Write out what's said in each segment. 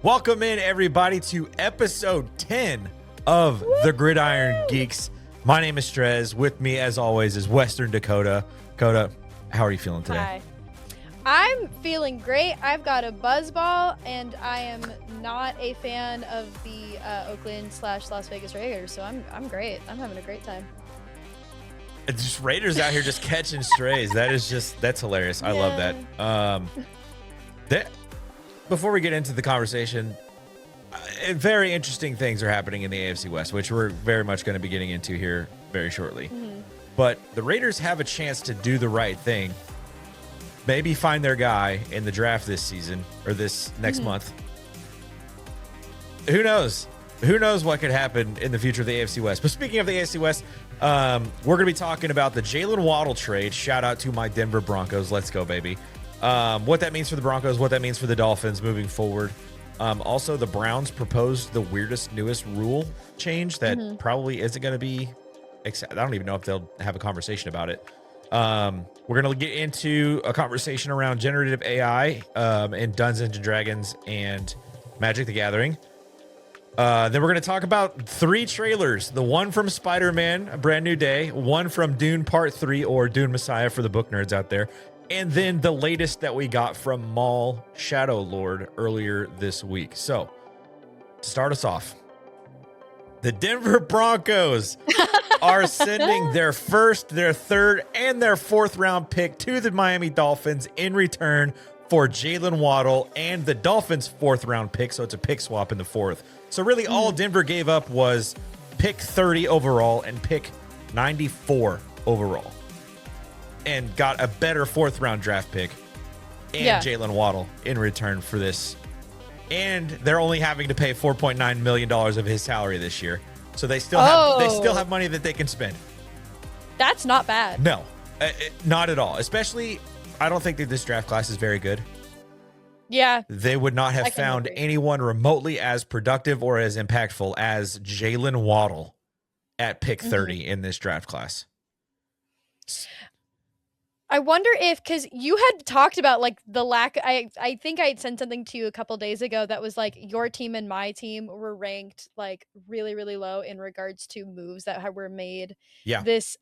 Welcome in, everybody, to episode 10 of the Gridiron Geeks. My name is Strez. With me, as always, is Western Dakota. Dakota, how are you feeling today? Hi. I'm feeling great. I've got a buzz ball, and I am not a fan of the Oakland/Las Vegas Raiders, so I'm great. I'm having a great time. It's just Raiders out here just catching strays. That's hilarious. I love that. Before we get into the conversation, very interesting things are happening in the AFC West, which we're very much going to be getting into here very shortly. Mm-hmm. But the Raiders have a chance to do the right thing, maybe find their guy in the draft this season or this next month. Who knows? Who knows what could happen in the future of the AFC West? But speaking of the AFC West, we're going to be talking about the Jaylen Waddle trade. Shout out to my Denver Broncos. Let's go, baby. What that means for the Broncos, what that means for the Dolphins moving forward. Also, the Browns proposed the weirdest, newest rule change that probably isn't going to be. I don't even know if they'll have a conversation about it. We're going to get into a conversation around generative AI and Dungeons and Dragons and Magic the Gathering. Then we're going to talk about 3 trailers. The one from Spider-Man, A Brand New Day. One from Dune Part 3, or Dune Messiah for the book nerds out there. And then the latest that we got from Maul, Shadow Lord, earlier this week. So, to start us off, the Denver Broncos are sending their first, their third, and their 4th round pick to the Miami Dolphins in return for Jaylen Waddle and the Dolphins' 4th round pick. So it's a pick swap in the 4th. So really all Denver gave up was pick 30 overall and pick 94 overall. And got a better 4th round draft pick and Jaylen Waddle in return for this. And they're only having to pay $4.9 million of his salary this year. So they still have money that they can spend. That's not bad. No, not at all. Especially, I don't think that this draft class is very good. Yeah. They would not have found anyone remotely as productive or as impactful as Jaylen Waddle at pick 30 in this draft class. I wonder if, because you had talked about like the lack, I think I had sent something to you a couple days ago that was like your team and my team were ranked like really, really low in regards to moves that were made this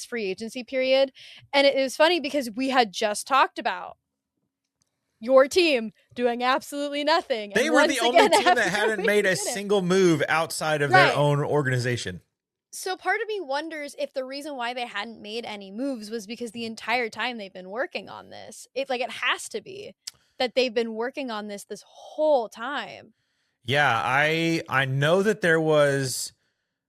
free agency period. And it was funny because we had just talked about your team doing absolutely nothing. They were the only team that hadn't made a single move outside of their own organization. So part of me wonders if the reason why they hadn't made any moves was because the entire time they've been working on this. It has to be that they've been working on this whole time. Yeah, I know that there was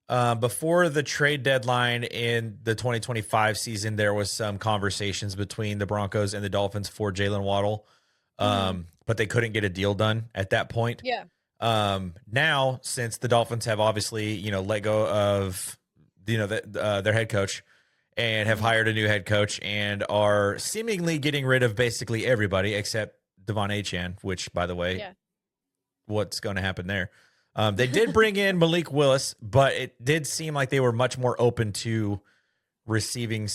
before the trade deadline in the 2025 season, there was some conversations between the Broncos and the Dolphins for Jaylen Waddle, but they couldn't get a deal done at that point. Yeah. Now, since the Dolphins have obviously, let go of, their head coach and have hired a new head coach and are seemingly getting rid of basically everybody except Devon Achane, which, by the way, what's going to happen there? They did bring in Malik Willis, but it did seem like they were much more open to receiving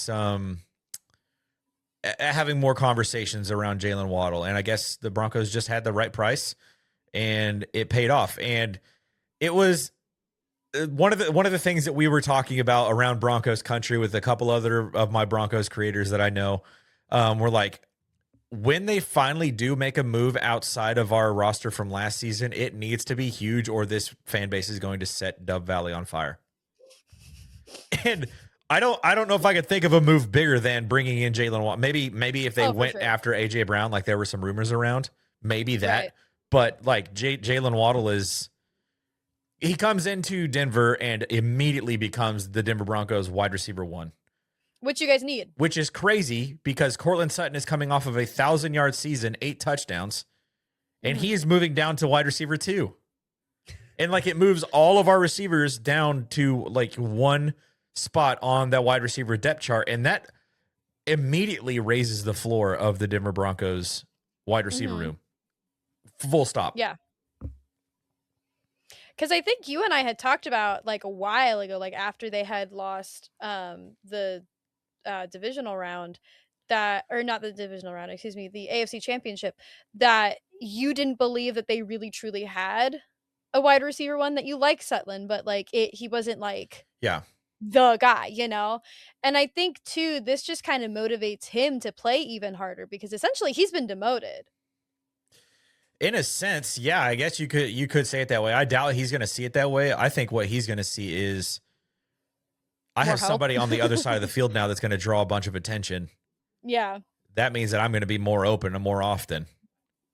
having more conversations around Jaylen Waddle. And I guess the Broncos just had the right price. And it paid off. And it was one of the things that we were talking about around Broncos country with a couple other of my Broncos creators that I know. Were like, when they finally do make a move outside of our roster from last season, it needs to be huge or this fan base is going to set Dove Valley on fire. And I don't know if I could think of a move bigger than bringing in Jaylen Waddle. Maybe if they went after AJ Brown, like there were some rumors around, maybe that. Right. But like Jaylen Waddle he comes into Denver and immediately becomes the Denver Broncos wide receiver 1. Which you guys need. Which is crazy because Cortland Sutton is coming off of a 1,000-yard season, 8 touchdowns, and he is moving down to wide receiver 2. And like it moves all of our receivers down to like one spot on that wide receiver depth chart, and that immediately raises the floor of the Denver Broncos wide receiver room. Full stop. Yeah. Because I think you and I had talked about like a while ago, like after they had lost the divisional round, that, or not the divisional round, excuse me, the AFC Championship, that you didn't believe that they really truly had a wide receiver one, that you like Sutton, but like he wasn't like Yeah. the guy, you know? And I think too, this just kind of motivates him to play even harder because essentially he's been demoted. In a sense, yeah, I guess you could say it that way. I doubt he's going to see it that way. I think what he's going to see is I More have help. somebody on the other side of the field now that's going to draw a bunch of attention. Yeah. That means that I'm going to be more open and more often.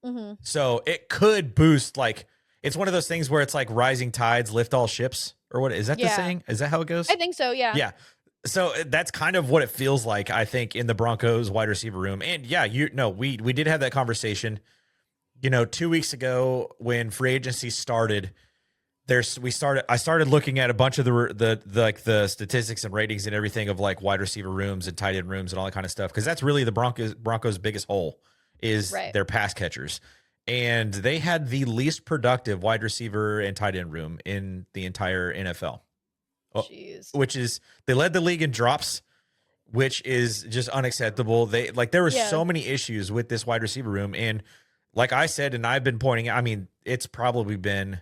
Mm-hmm. So it could boost, like, it's one of those things where it's like rising tides lift all ships, or what is that the saying? Is that how it goes? I think so. Yeah. Yeah. So that's kind of what it feels like, I think, in the Broncos wide receiver room. And yeah, we did have that conversation, 2 weeks ago when free agency started. I started looking at a bunch of the statistics and ratings and everything of like wide receiver rooms and tight end rooms and all that kind of stuff. Cause that's really the Broncos biggest hole is their pass catchers. And they had the least productive wide receiver and tight end room in the entire NFL. Jeez. Which is, they led the league in drops, which is just unacceptable. There were so many issues with this wide receiver room. And like I said, and I've been pointing out, I mean, it's probably been,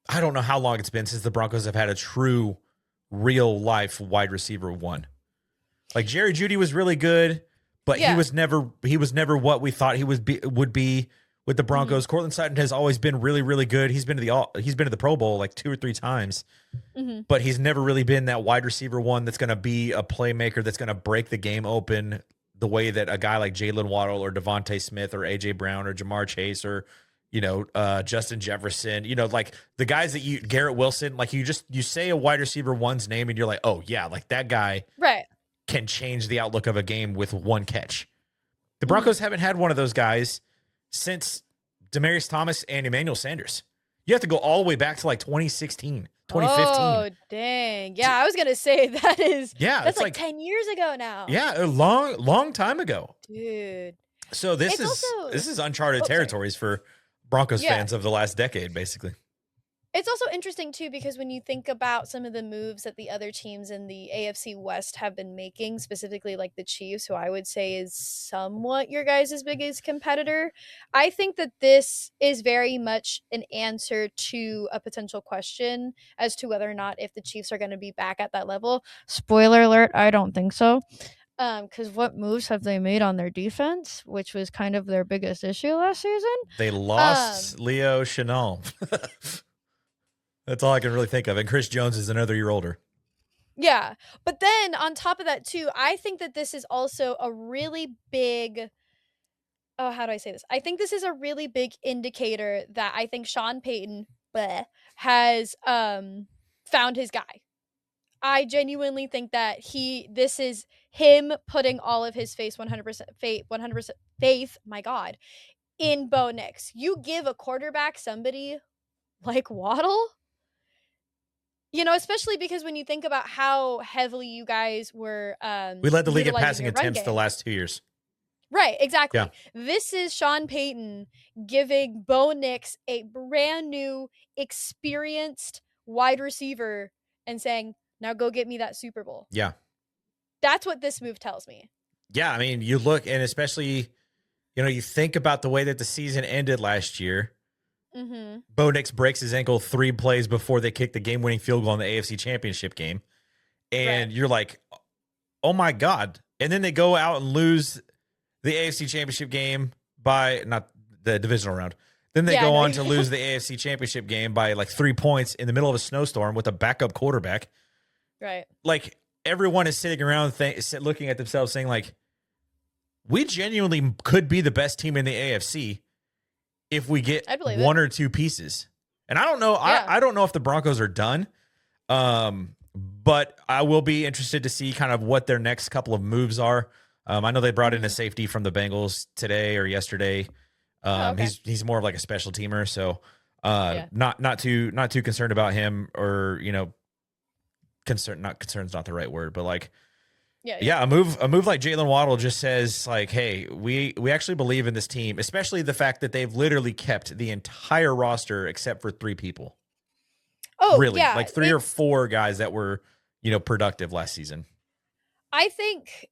I don't know how long it's been since the Broncos have had a true real life wide receiver one. Like Jerry Jeudy was really good, but he was never what we thought he would be with the Broncos. Mm-hmm. Courtland Sutton has always been really, really good. He's been to the Pro Bowl like 2 or 3 times, but he's never really been that wide receiver one that's going to be a playmaker that's going to break the game open the way that a guy like Jaylen Waddle or Devontae Smith or AJ Brown or Jamar Chase or Justin Jefferson, like the guys that Garrett Wilson, like you say a wide receiver one's name and you're like, oh yeah, like that guy can change the outlook of a game with one catch. The Broncos haven't had one of those guys since Demaryius Thomas and Emmanuel Sanders. You have to go all the way back to like 2016, 2015. Oh, dang. Yeah, I was going to say that's like 10 years ago now. Yeah, a long time ago. Dude. So this is uncharted territories for Broncos fans of the last decade, basically. It's also interesting, too, because when you think about some of the moves that the other teams in the AFC West have been making, specifically like the Chiefs, who I would say is somewhat your guys' biggest competitor, I think that this is very much an answer to a potential question as to whether or not if the Chiefs are going to be back at that level. Spoiler alert, I don't think so. Because what moves have they made on their defense, which was kind of their biggest issue last season? They lost Leo Chenal. That's all I can really think of. And Chris Jones is another year older. Yeah. But then on top of that, too, I think that this is also a really big... Oh, how do I say this? I think this is a really big indicator that I think Sean Payton has found his guy. I genuinely think that this is him putting all of his 100% faith, my God, in Bo Nix. You give a quarterback somebody like Waddle, especially because when you think about how heavily you guys were we led the league in passing attempts the last 2 years. Right, exactly. Yeah. This is Sean Payton giving Bo Nix a brand new, experienced wide receiver and saying, now go get me that Super Bowl. Yeah. That's what this move tells me. Yeah, I mean, you look, and especially, you think about the way that the season ended last year. Mm-hmm. Bo Nix breaks his ankle 3 plays before they kick the game-winning field goal in the AFC Championship game. And you're like, oh my God. And then they go out and lose the AFC Championship game by, not the divisional round. Then they go on to lose the AFC Championship game by like 3 points in the middle of a snowstorm with a backup quarterback. Right. Like, everyone is sitting around looking at themselves saying, like, we genuinely could be the best team in the AFC if we get one or two pieces. And I don't know. Yeah. I don't know if the Broncos are done. But I will be interested to see kind of what their next couple of moves are. I know they brought in a safety from the Bengals today or yesterday. He's more of like a special teamer. So not too concerned about him, or, concerned's not the right word, but like, a move like Jaylen Waddle just says like, hey, we actually believe in this team, especially the fact that they've literally kept the entire roster except for 3 people. Oh, really? Yeah, like 3 or 4 guys that were, productive last season. I think,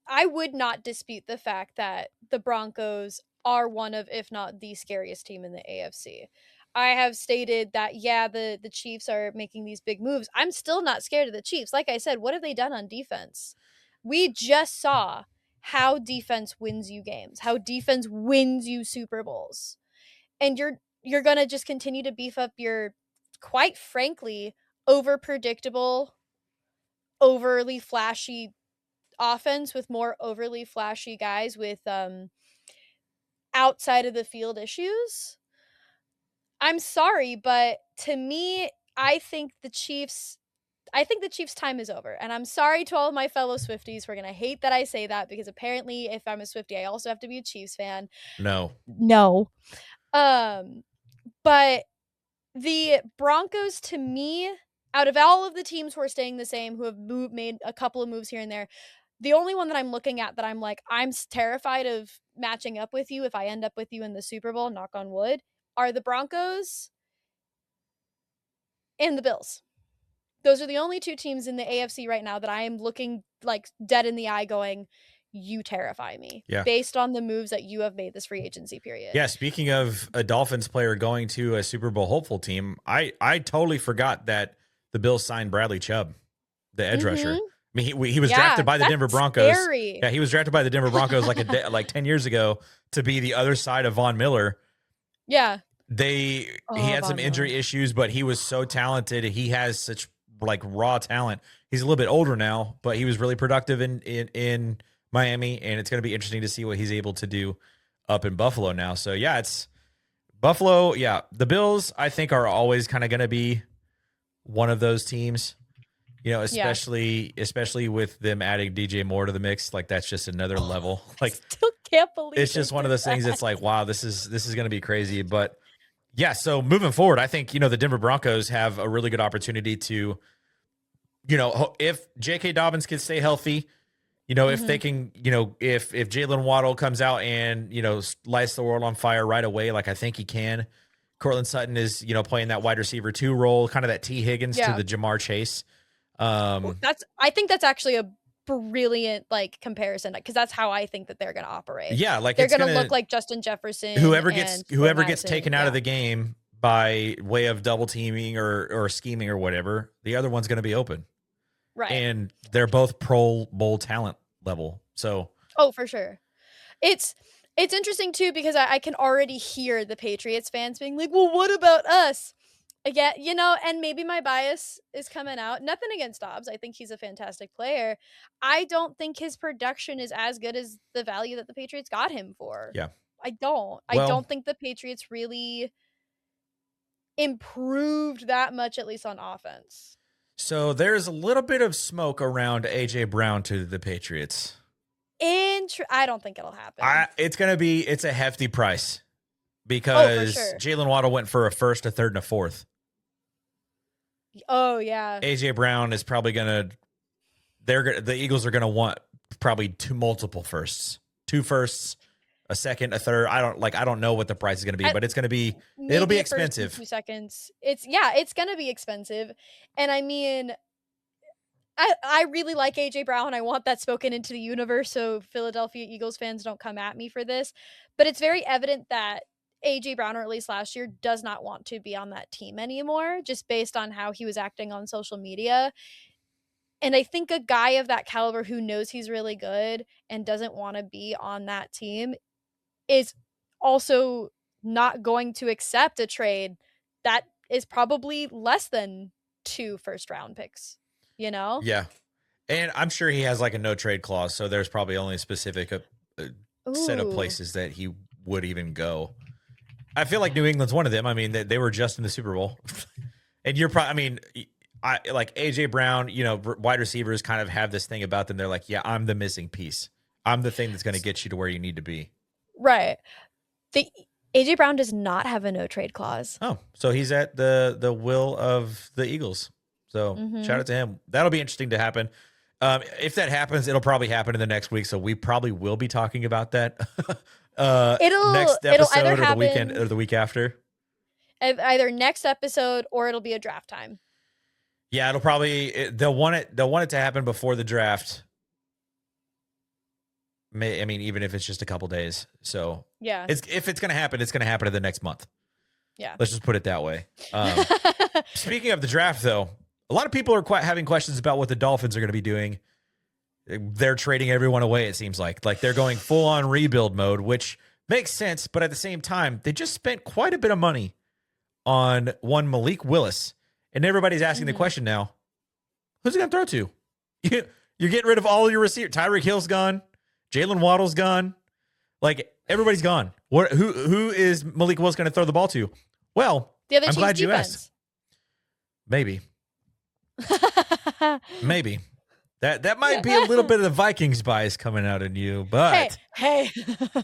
I would not dispute the fact that the Broncos are one of, if not the scariest team in the AFC. I have stated that, yeah, the Chiefs are making these big moves. I'm still not scared of the Chiefs. Like I said, what have they done on defense? We just saw how defense wins you games, how defense wins you Super Bowls. And you're going to just continue to beef up your, quite frankly, over predictable, overly flashy offense with more overly flashy guys with outside of the field issues. I'm sorry, but to me, I think the Chiefs' time is over. And I'm sorry to all of my fellow Swifties. We're going to hate that I say that because apparently if I'm a Swiftie, I also have to be a Chiefs fan. No. No. But the Broncos, to me, out of all of the teams who are staying the same, who have made a couple of moves here and there, the only one that I'm looking at that I'm like, I'm terrified of matching up with you if I end up with you in the Super Bowl, knock on wood, are the Broncos and the Bills. Those are the only two teams in the AFC right now that I am looking like dead in the eye going, you terrify me. Yeah. Based on the moves that you have made this free agency period. Yeah, speaking of a Dolphins player going to a Super Bowl hopeful team, I totally forgot that the Bills signed Bradley Chubb, the edge rusher. I mean, he was drafted by the Denver Broncos. Scary. Yeah, he was drafted by the Denver Broncos like 10 years ago to be the other side of Von Miller. Yeah. He had some injury issues, but he was so talented. He has such like raw talent. He's a little bit older now, but he was really productive in Miami, and it's going to be interesting to see what he's able to do up in Buffalo now. So yeah, it's Buffalo. Yeah, the Bills I think are always kind of going to be one of those teams. You know, especially with them adding DJ Moore to the mix, like that's just another level. Like, still can't believe it's just one of those things that's like, wow, this is going to be crazy. But yeah, so moving forward, I think, the Denver Broncos have a really good opportunity to, if J.K. Dobbins can stay healthy, if they can, if Jaylen Waddle comes out and, lights the world on fire right away, like I think he can. Cortland Sutton is, playing that wide receiver 2 role, kind of that T. Higgins to the Jamar Chase. I think that's actually a brilliant comparison because that's how I think that they're going to operate. Yeah, like they're going to look like Justin Jefferson. Whoever gets taken out of the game by way of double teaming or scheming or whatever, the other one's going to be open. Right. And they're both Pro Bowl talent level. So for sure. It's interesting too because I can already hear the Patriots fans being like, well, what about us? Yeah, and maybe my bias is coming out. Nothing against Dobbs. I think he's a fantastic player. I don't think his production is as good as the value that the Patriots got him for. Yeah. I don't. I don't think the Patriots really improved that much, at least on offense. So there's a little bit of smoke around A.J. Brown to the Patriots. I don't think it'll happen. It's a hefty price because Jaylen Waddle went for a first, a third, and a fourth. Oh yeah. A.J. Brown is probably the Eagles are gonna want probably multiple firsts, 2 firsts, a second, a third. I don't know what the price is gonna be, but it'll be expensive. 2 seconds. It's gonna be expensive, and I mean, I really like A.J. Brown. I want that spoken into the universe, so Philadelphia Eagles fans don't come at me for this. But it's very evident that A.J. Brown, or at least last year, does not want to be on that team anymore, just based on how he was acting on social media. And I think a guy of that caliber who knows he's really good and doesn't want to be on that team is also not going to accept a trade that is probably less than 2 first-round picks, Yeah. And I'm sure he has like a no trade clause, so there's probably only a specific set of places that he would even go. I feel like New England's one of them. I mean, they were just in the Super Bowl. And you're probably, I mean, I like A.J. Brown, wide receivers kind of have this thing about them. They're like, yeah, I'm the missing piece. I'm the thing that's going to get you to where you need to be. Right. A.J. Brown does not have a no trade clause. Oh, so he's at the will of the Eagles. So shout out to him. That'll be interesting to happen. If that happens, it'll probably happen in the next week. So we probably will be talking about that. Next episode or the weekend or the week after. Either next episode or it'll be a draft time. Yeah, it'll probably they'll want it to happen before the draft. I mean, even if it's just a couple days. So Yeah. if it's going to happen, it's going to happen in the next month. Yeah. Let's just put it that way. Speaking of the draft, though, a lot of people are having questions about what the Dolphins are going to be doing. They're trading everyone away, it seems like. Like they're going full on rebuild mode, which makes sense. But at the same time, they just spent quite a bit of money on one Malik Willis. And everybody's asking the question now, who's he going to throw to? You're getting rid of all your receivers. Tyreek Hill's gone. Jaylen Waddle's gone. Like, everybody's gone. Who is Malik Willis going to throw the ball to? Well, the other I'm glad defense. you asked. Maybe. Maybe. That might be a little bit of the Vikings bias coming out in you, but hey.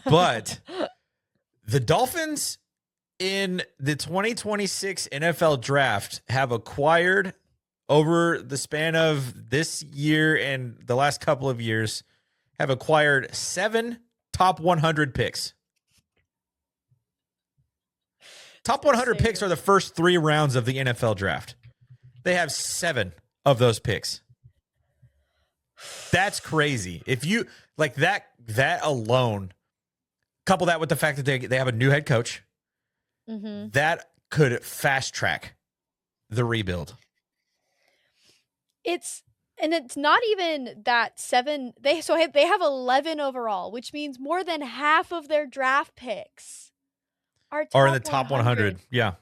But the Dolphins in the 2026 NFL draft have acquired over the span of this year and the last couple of years have acquired 7 top 100 picks. Top 100 picks are the first 3 rounds of the NFL draft. They have 7 of those picks. That's crazy. If you like that alone, couple that with the fact that they have a new head coach, that could fast track the rebuild. It's not even that 7. They have 11 overall, which means more than half of their draft picks are in the top 100. Yeah.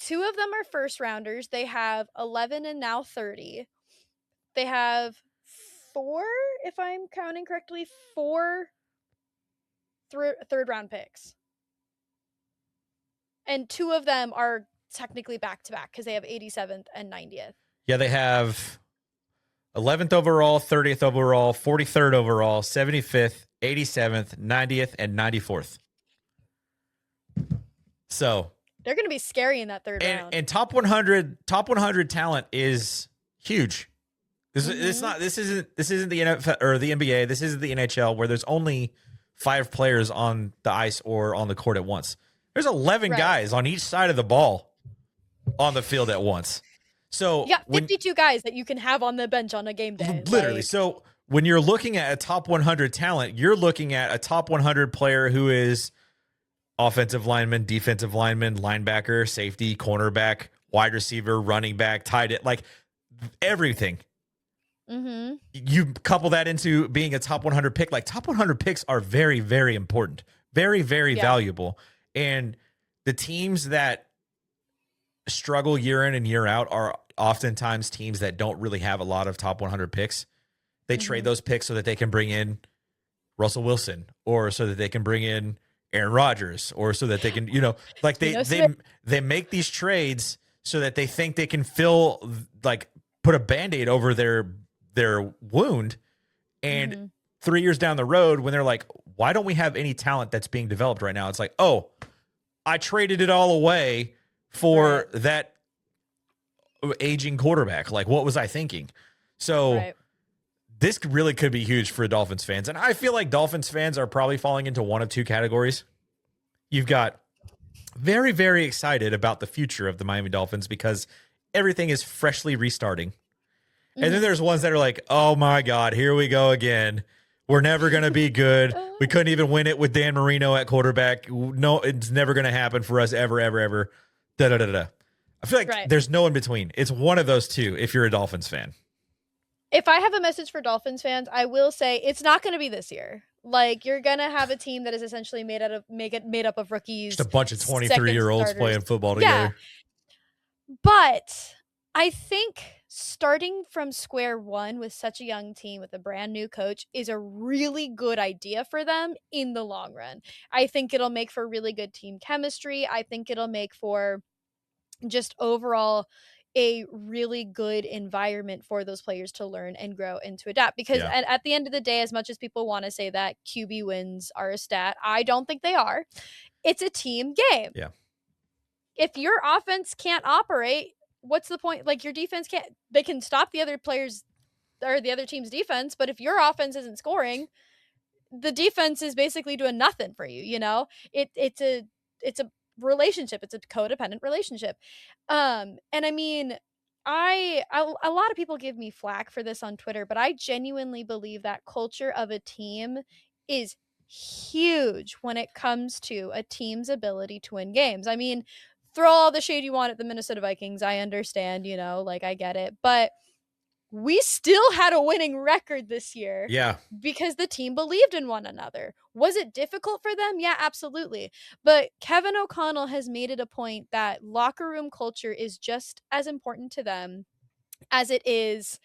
2 of them are first rounders. They have 11 and now 30. They have 4, if I'm counting correctly, 4 third round picks. And 2 of them are technically back to back because they have 87th and 90th. Yeah, they have 11th overall, 30th overall, 43rd overall, 75th, 87th, 90th, and 94th. So they're going to be scary in that third round. And top 100 talent is huge. This isn't the NFL or the NBA. This isn't the NHL where there's only 5 players on the ice or on the court at once. There's 11 guys on each side of the ball on the field at once. So yeah, 52 guys that you can have on the bench on a game day. Literally. So when you're looking at a top 100 talent, you're looking at a top 100 player who is offensive lineman, defensive lineman, linebacker, safety, cornerback, wide receiver, running back, tight end, like everything. You couple that into being a top 100 pick. Like top 100 picks are very, very important, very, very valuable. And the teams that struggle year in and year out are oftentimes teams that don't really have a lot of top 100 picks. They trade those picks so that they can bring in Russell Wilson or so that they can bring in Aaron Rodgers or so that they can, like they make these trades so that they think they can put a Band-Aid over their wound. And 3 years down the road when they're like, why don't we have any talent that's being developed right now? It's like, oh, I traded it all away for that aging quarterback. Like, what was I thinking? So this really could be huge for Dolphins fans. And I feel like Dolphins fans are probably falling into one of 2 categories. You've got very, very excited about the future of the Miami Dolphins because everything is freshly restarting. And then there's ones that are like, oh my God, here we go again. We're never going to be good. We couldn't even win it with Dan Marino at quarterback. No, it's never going to happen for us ever, ever, ever. Da-da-da-da. I feel like there's no in between. It's one of those 2 if you're a Dolphins fan. If I have a message for Dolphins fans, I will say it's not going to be this year. Like, you're going to have a team that is essentially made up of rookies. Just a bunch of 23-year-olds playing football together. Yeah. But I think starting from square one with such a young team with a brand new coach is a really good idea for them in the long run. I think it'll make for really good team chemistry. I think it'll make for just overall a really good environment for those players to learn and grow and to adapt. Because at the end of the day, as much as people want to say that QB wins are a stat, I don't think they are. It's a team game. Yeah. If your offense can't operate, what's the point? Like, your defense they can stop the other players or the other team's defense, but if your offense isn't scoring, the defense is basically doing nothing for you. It's a relationship. It's a codependent relationship. And I mean, A lot of people give me flack for this on Twitter, but I genuinely believe that culture of a team is huge when it comes to a team's ability to win games. I mean, throw all the shade you want at the Minnesota Vikings. I understand, like I get it, but we still had a winning record this year Yeah. because the team believed in one another. Was it difficult for them? Yeah, absolutely. But Kevin O'Connell has made it a point that locker room culture is just as important to them as it is,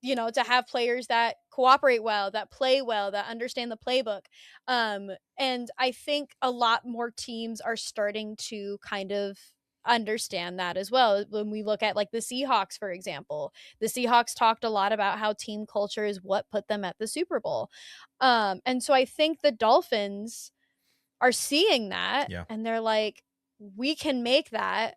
to have players that cooperate well, that play well, that understand the playbook. And I think a lot more teams are starting to kind of understand that as well. When we look at like the Seahawks, for example, the Seahawks talked a lot about how team culture is what put them at the Super Bowl. And so I think the Dolphins are seeing that, Yeah. and they're like, we can make that,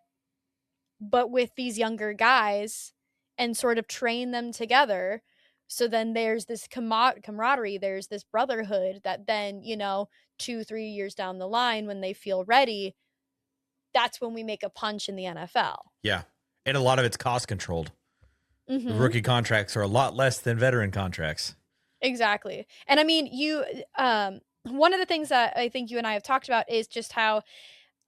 but with these younger guys, and sort of train them together. So then there's this camaraderie, there's this brotherhood that then, 2-3 years down the line, when they feel ready, that's when we make a punch in the NFL. Yeah. And a lot of it's cost controlled. The Mm-hmm. rookie contracts are a lot less than veteran contracts. Exactly. And I mean, one of the things that I think you and I have talked about is just how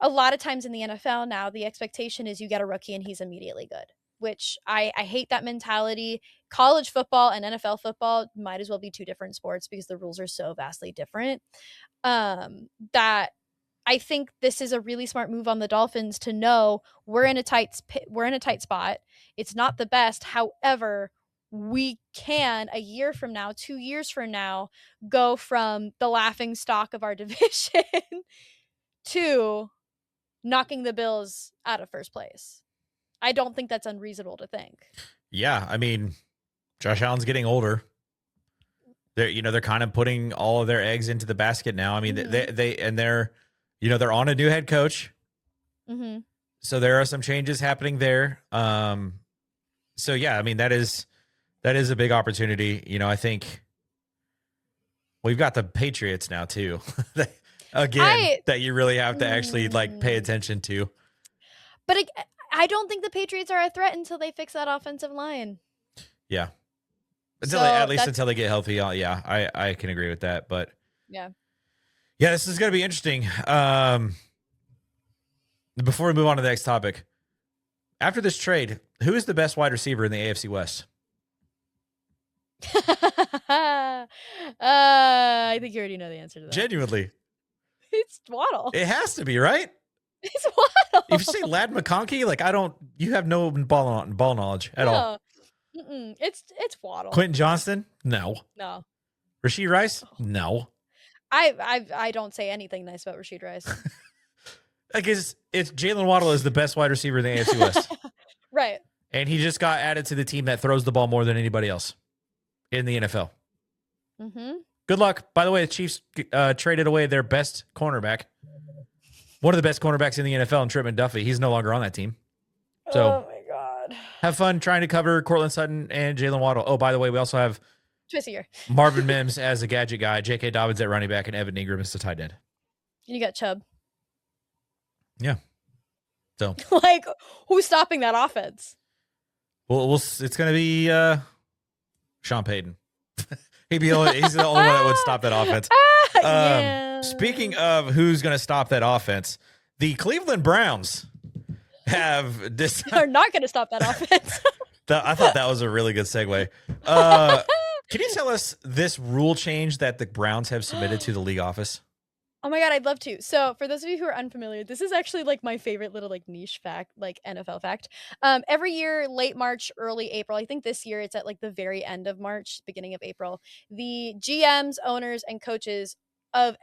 a lot of times in the NFL now, the expectation is you get a rookie and he's immediately good, which I hate that mentality. College football and NFL football might as well be two different sports because the rules are so vastly different. That I think this is a really smart move on the Dolphins to know we're in a tight spot. It's not the best. However, we can a year from now, 2 years from now, go from the laughing stock of our division to knocking the Bills out of first place. I don't think that's unreasonable to think. Yeah, I mean, Josh Allen's getting older. They're kind of putting all of their eggs into the basket now. I mean, Mm-hmm. they're on a new head coach. Mm-hmm. So there are some changes happening there. So yeah, I mean, that is a big opportunity. I think we've got the Patriots now too. Again, that you really have to actually like pay attention to. But I don't think the Patriots are a threat until they fix that offensive line. Yeah. So Until they get healthy. Yeah, I can agree with that. But yeah. yeah, this is going to be interesting. Before we move on to the next topic, after this trade, who is the best wide receiver in the AFC West? I think you already know the answer to that. Genuinely. It's Waddle. It has to be, right? It's Waddle. If you say Lad McConkey, like you have no ball knowledge at all. It's Waddle. Quentin Johnston? No. No. Rashee Rice? No. I don't say anything nice about Rashee Rice. Like it's Jaylen Waddle is the best wide receiver in the AFC West. Right. And he just got added to the team that throws the ball more than anybody else in the NFL. Mm-hmm. Good luck. By the way, the Chiefs traded away their best cornerback. One of the best cornerbacks in the NFL, and Trent McDuffie. He's no longer on that team. So, oh my God. Have fun trying to cover Cortland Sutton and Jaylen Waddle. Oh, by the way, we also have twice a year. Marvin Mims as a gadget guy, J.K. Dobbins at running back, and Evan Ingram as the tight end. And you got Chubb. Yeah. So, like, who's stopping that offense? Well, it's going to be Sean Payton. He's the only one that would stop that offense. Yeah. Speaking of who's going to stop that offense, the Cleveland Browns have decided are not going to stop that offense. I thought that was a really good segue. Can you tell us this rule change that the Browns have submitted to the league office? Oh my God, I'd love to. So for those of you who are unfamiliar, this is actually like my favorite little like niche fact, like NFL fact. Every year, late March, early April, I think this year it's at like the very end of March, beginning of April, the GMs, owners, and coaches of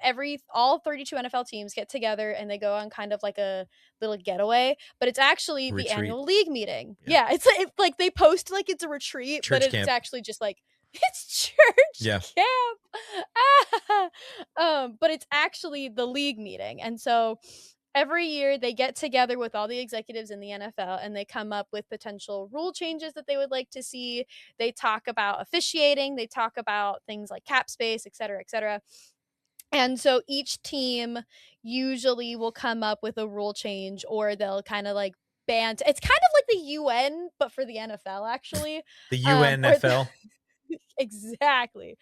all 32 NFL teams get together and they go on kind of like a little getaway, but it's actually the annual league meeting. Yeah, it's like they post like it's a retreat, but it's actually just like it's church camp. But it's actually the league meeting. And so every year they get together with all the executives in the NFL and they come up with potential rule changes that they would like to see. They talk about officiating, they talk about things like cap space, et cetera, et cetera. And so each team usually will come up with a rule change, or they'll kind of like it's kind of like the UN, but for the NFL, actually. The Or UNFL. exactly.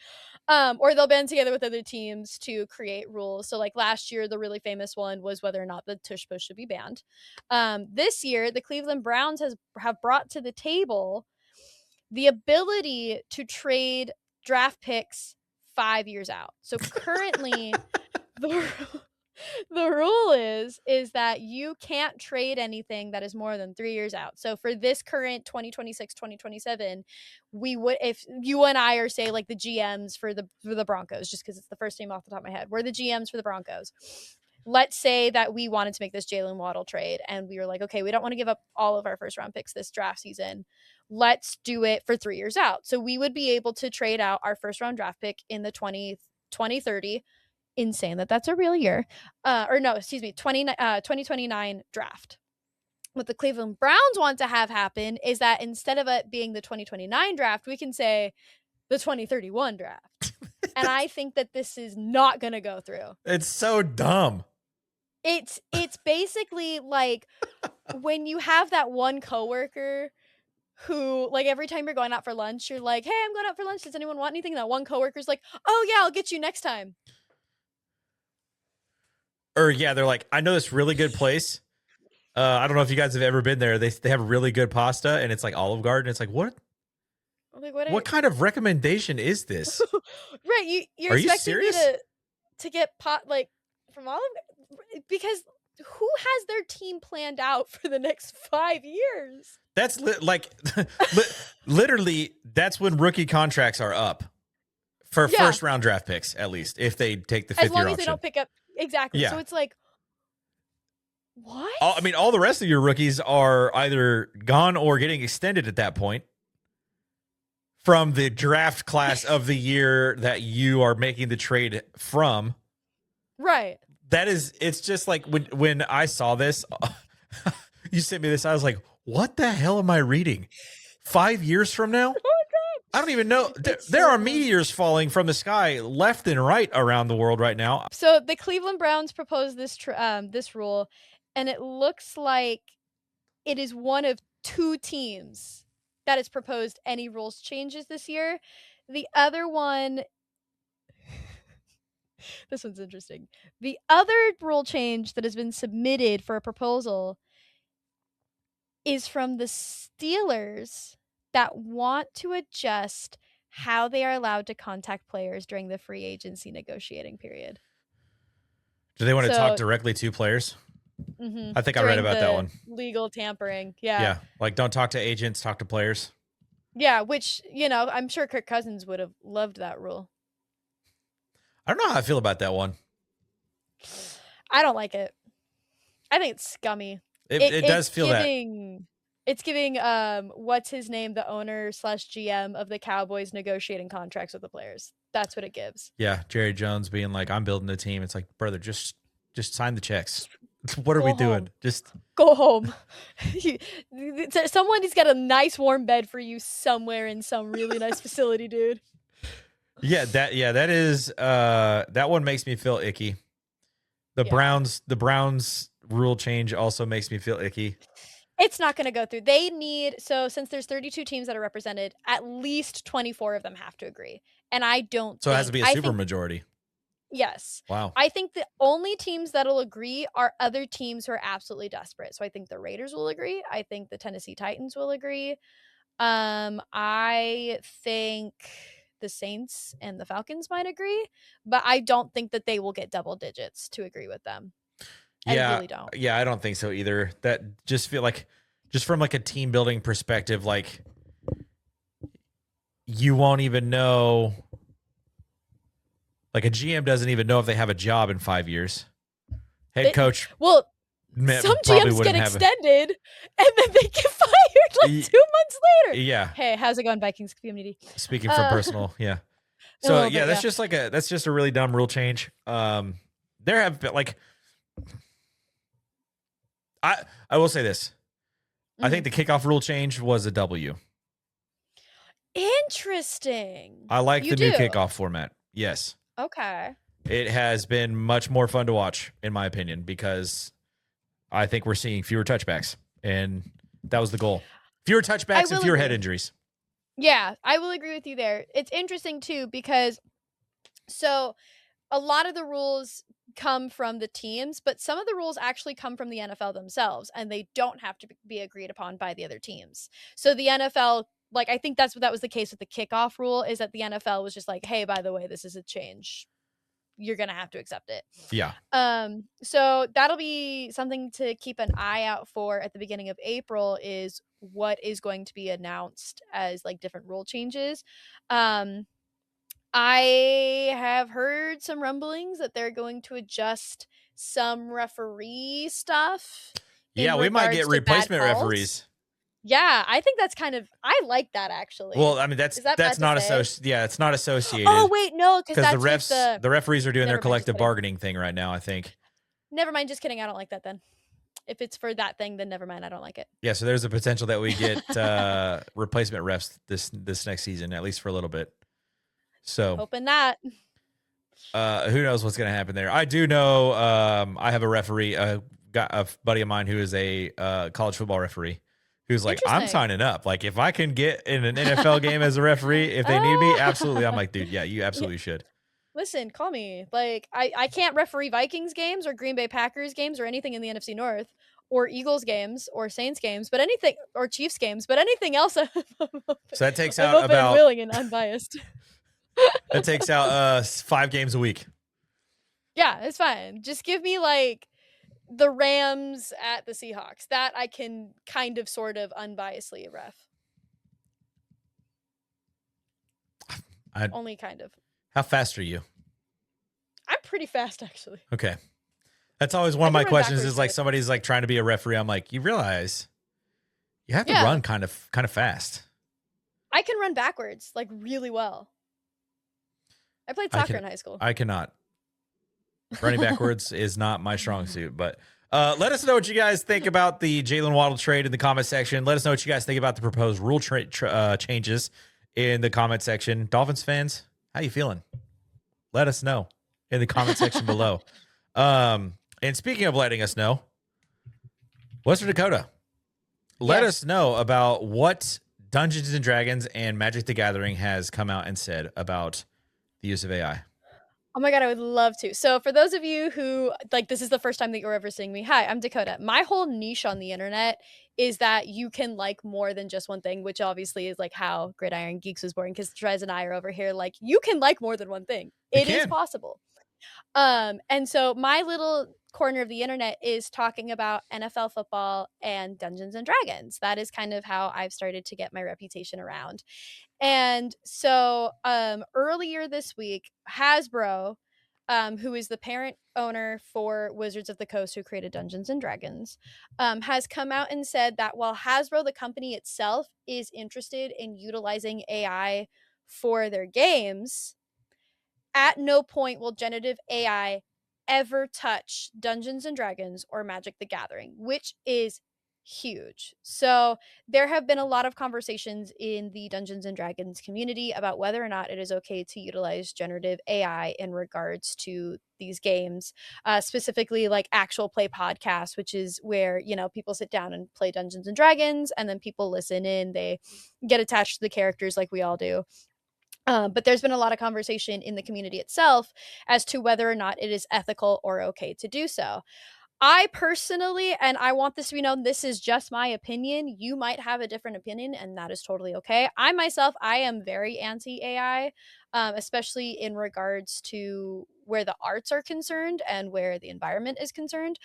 Or they'll band together with other teams to create rules. So like last year, the really famous one was whether or not the tush push should be banned. This year, the Cleveland Browns have brought to the table the ability to trade draft picks 5 years out. So currently, the the rule is that you can't trade anything that is more than 3 years out. So for this current 2026-2027, we would, if you and I are, say, like the GMs for the Broncos, just because it's the first name off the top of my head, we're the GMs for the Broncos. Let's say that we wanted to make this Jaylen Waddle trade, and we were like, okay, we don't want to give up all of our first round picks this draft season. Let's do it for 3 years out. So we would be able to trade out our first round draft pick in the 2030. Insane that's a real year. 2029 draft. What the Cleveland Browns want to have happen is that instead of it being the 2029 draft, we can say the 2031 draft. And I think that this is not going to go through. It's so dumb. It's basically like when you have that one coworker who, like, every time you're going out for lunch, you're like, hey, I'm going out for lunch. Does anyone want anything? And that one coworker's like, oh yeah, I'll get you next time. Or yeah, they're like, I know this really good place. I don't know if you guys have ever been there. They have really good pasta, and it's like Olive Garden. It's like, what? Like, what kind of recommendation is this? Right, you're Are you expecting serious? me to get pot like from Olive, because who has their team planned out for the next 5 years? That's literally that's when rookie contracts are up for first round draft picks, at least if they take the 5th year option. As long as they don't pick up. Exactly. Yeah. So it's like, what? I mean, all the rest of your rookies are either gone or getting extended at that point from the draft class of the year that you are making the trade from. Right. It's just like when I saw this, you sent me this, I was like, what the hell am I reading? 5 years from now? Oh my God. I don't even know. There are meteors falling from the sky left and right around the world right now. So the Cleveland Browns proposed this rule, and it looks like it is one of 2 teams that has proposed any rules changes this year. The other one, this one's interesting. The other rule change that has been submitted for a proposal is from the Steelers, that want to adjust how they are allowed to contact players during the free agency negotiating period. Do they want to talk directly to players? Mm-hmm. I think I read about that one. Legal tampering. Yeah. Yeah. Like, don't talk to agents, talk to players. Yeah. Which, I'm sure Kirk Cousins would have loved that rule. I don't know how I feel about that one. I don't like it. I think it's scummy. It does feel that. It's giving what's his name, the owner / GM of the Cowboys, negotiating contracts with the players. That's what it gives. Yeah, Jerry Jones being like, I'm building a team. It's like, brother, just sign the checks. What are we doing? Just go home. Someone's got a nice warm bed for you somewhere in some really nice facility, dude. Yeah, that is that one makes me feel icky. The Browns rule change also makes me feel icky. It's not going to go through. They need, so since there's 32 teams that are represented, at least 24 of them have to agree. And I don't So it has to be a super majority. Yes. Wow. I think the only teams that'll agree are other teams who are absolutely desperate. So I think the Raiders will agree. I think the Tennessee Titans will agree. I think the Saints and the Falcons might agree, but I don't think that they will get double digits to agree with them. I really don't. Yeah, I don't think so either. That just feel like, just from like a team building perspective, like you won't even know. Like a GM doesn't even know if they have a job in 5 years. Head coach. Well, some GMs get extended and then they get fired like 2 months later. Yeah. Hey, how's it going, Vikings community? Speaking from personal, yeah. So yeah, that's just like that's just a really dumb rule change. There have been like, I will say this. Mm-hmm. I think the kickoff rule change was a W. Interesting. I like the new kickoff format. Yes. Okay. It has been much more fun to watch, in my opinion, because I think we're seeing fewer touchbacks. And That was the goal. Fewer touchbacks and fewer head injuries. Yeah, I will agree with you there. It's interesting too because so a lot of the rules come from the teams, but some of the rules actually come from the NFL themselves, and they don't have to be agreed upon by the other teams. So the NFL, like I think that was the case with the kickoff rule, is that the NFL was just like, hey, by the way, this is a change. You're gonna have to accept it. Yeah. So that'll be something to keep an eye out for at the beginning of April, is what is going to be announced as like different rule changes. I have heard some rumblings that they're going to adjust some referee stuff. Yeah, we might get replacement referees. Yeah, I think that's I like that actually. Well, I mean that's not associated. Yeah, it's not associated. Oh wait, no, because the referees are doing their collective bargaining thing right now, I think. Never mind, just kidding. I don't like that then. If it's for that thing, then never mind. I don't like it. Yeah, so there's a potential that we get replacement refs this next season, at least for a little bit. So hoping that. Who knows what's going to happen there? I do know. I have a referee, got a buddy of mine who is a college football referee, who's like, I'm signing up. Like, if I can get in an NFL game as a referee, if they need me, absolutely. I'm like, dude, yeah, you absolutely should. Listen, call me. Like, I can't referee Vikings games or Green Bay Packers games or anything in the NFC North, or Eagles games or Saints games, but anything, or Chiefs games, but anything else. So that takes out about willing and unbiased. That takes out 5 games a week. Yeah, it's fine. Just give me like the Rams at the Seahawks. That I can kind of sort of unbiasedly ref. Only kind of. How fast are you? I'm pretty fast, actually. Okay. That's always one of my questions is like somebody's like trying to be a referee. I'm like, you realize you have to run kind of fast. I can run backwards like really well. I played soccer in high school. I cannot. Running backwards is not my strong suit, but let us know what you guys think about the Jaylen Waddle trade in the comment section. Let us know what you guys think about the proposed rule changes in the comment section. Dolphins fans, how you feeling? Let us know in the comment section below. And speaking of letting us know, Western Dakota, let us know about what Dungeons and Dragons and Magic the Gathering has come out and said about the use of AI. Oh my God, I would love to. So for those of you who, like, this is the first time that you're ever seeing me, hi, I'm Dakota. My whole niche on the internet is that you can like more than just one thing, which obviously is like how Gridiron Geeks was born, because Trez and I are over here like, you can like more than one thing. It is possible. And so my little corner of the internet is talking about NFL football and Dungeons and Dragons. That is kind of how I've started to get my reputation around. And so earlier this week, Hasbro, who is the parent owner for Wizards of the Coast, who created Dungeons and Dragons, has come out and said that while Hasbro, the company itself, is interested in utilizing AI for their games, at no point will generative AI ever touch Dungeons and Dragons or Magic the Gathering, which is huge. So there have been a lot of conversations in the Dungeons and Dragons community about whether or not it is okay to utilize generative AI in regards to these games, specifically like actual play podcasts, which is where, you know, people sit down and play Dungeons and Dragons and then people listen in, they get attached to the characters like we all do. But there's been a lot of conversation in the community itself as to whether or not it is ethical or okay to do so. I personally, and I want this to be known, this is just my opinion. You might have a different opinion, and that is totally okay. I myself, I am very anti-AI, especially in regards to where the arts are concerned and where the environment is concerned,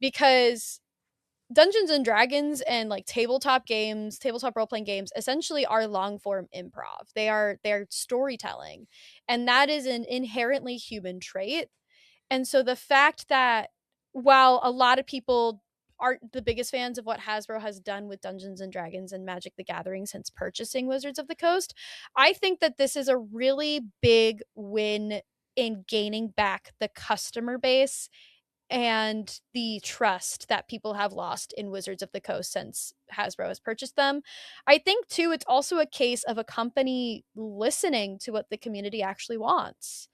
because Dungeons and Dragons and like tabletop games, tabletop role-playing games essentially are long-form improv. They're storytelling, and that is an inherently human trait. And so the fact that while a lot of people aren't the biggest fans of what Hasbro has done with Dungeons and Dragons and Magic the Gathering since purchasing Wizards of the Coast, I think that this is a really big win in gaining back the customer base and the trust that people have lost in Wizards of the Coast since Hasbro has purchased them. I think, too, it's also a case of a company listening to what the community actually wants.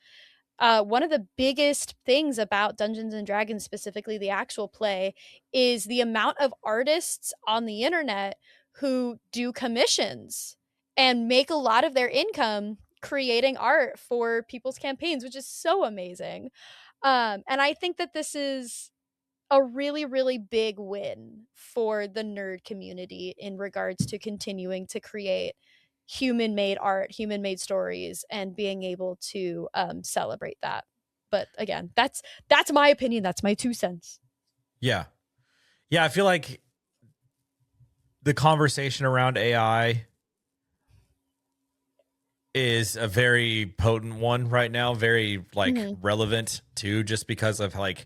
one of the biggest things about Dungeons and Dragons, specifically the actual play, is the amount of artists on the internet who do commissions and make a lot of their income creating art for people's campaigns, which is so amazing. And I think that this is a really, really big win for the nerd community in regards to continuing to create human made art, human made stories, and being able to celebrate that. But again, that's my opinion. That's my 2 cents. Yeah. Yeah. I feel like the conversation around AI is a very potent one right now, very like relevant too, just because of like,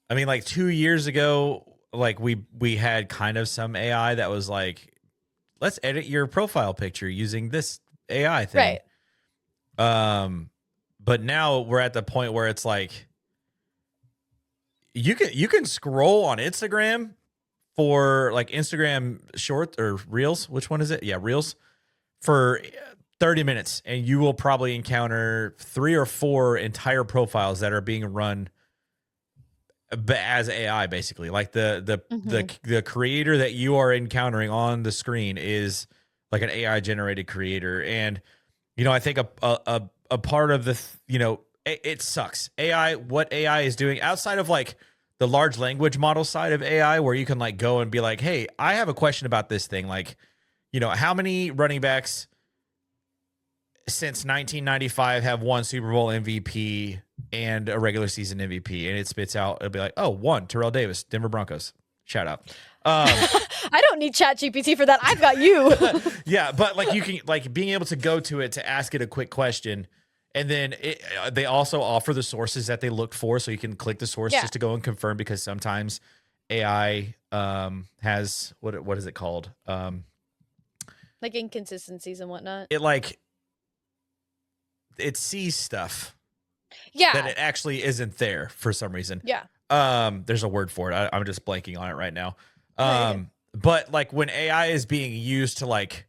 I mean, like 2 years ago, like we had kind of some AI that was like, let's edit your profile picture using this AI thing. Right. But now we're at the point where it's like you can scroll on Instagram for like Instagram short or reels. Which one is it? Yeah, reels for 30 minutes, and you will probably encounter 3 or 4 entire profiles that are being run as AI, basically. Like the creator that you are encountering on the screen is like an AI generated creator. And I think a part of the it sucks. What AI is doing outside of like the large language model side of AI, where you can like go and be like, hey, I have a question about this thing. Like, how many running backs since 1995 have won Super Bowl MVP and a regular season MVP? And it spits out, it'll be like, oh, one, Terrell Davis, Denver Broncos. Shout out. I don't need ChatGPT for that. I've got you. Yeah, but like you can like being able to go to it to ask it a quick question, and then they also offer the sources that they looked for, so you can click the source just to go and confirm, because sometimes AI has what is it called? Like inconsistencies and whatnot. It sees stuff. Yeah. That it actually isn't there for some reason. Yeah. There's a word for it. I'm just blanking on it right now. No, But like when AI is being used to like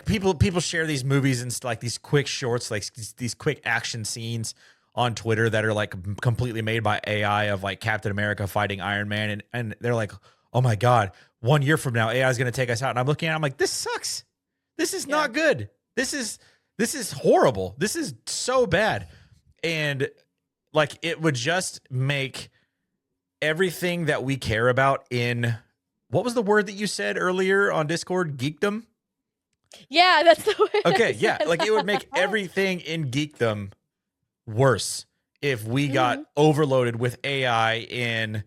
people share these movies and like these quick shorts, like these quick action scenes on Twitter that are like completely made by AI of like Captain America fighting Iron Man, and they're like, oh my God, 1 year from now AI is going to take us out. And I'm looking at it, I'm like, this sucks. This is not good. This is horrible. This is so bad. And like it would just make everything that we care about in, what was the word that you said earlier on Discord? Geekdom? Yeah, that's the word. Okay, yeah. Like it would make everything in geekdom worse if we got overloaded with AI in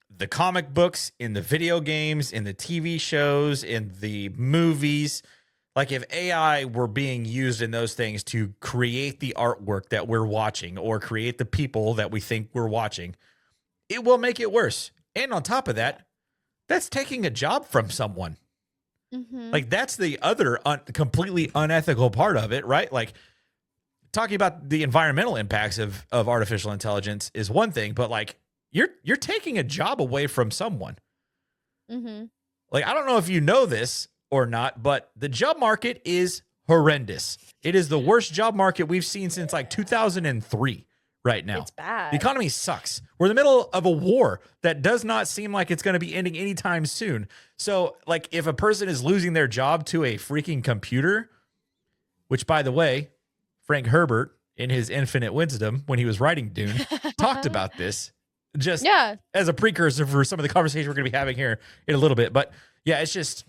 the comic books, in the video games, in the TV shows, in the movies. Like if AI were being used in those things to create the artwork that we're watching or create the people that we think we're watching, it will make it worse. And on top of that, that's taking a job from someone. Like that's the other completely unethical part of it, right? Like talking about the environmental impacts of artificial intelligence is one thing, but like you're taking a job away from someone. Like I don't know if you know this or not, but the job market is horrendous. It is the worst job market we've seen since like 2003 right now. It's bad. The economy sucks. We're in the middle of a war that does not seem like it's going to be ending anytime soon. So like if a person is losing their job to a freaking computer, which by the way, Frank Herbert in his infinite wisdom when he was writing Dune talked about this just as a precursor for some of the conversation we're going to be having here in a little bit. But yeah, it's just,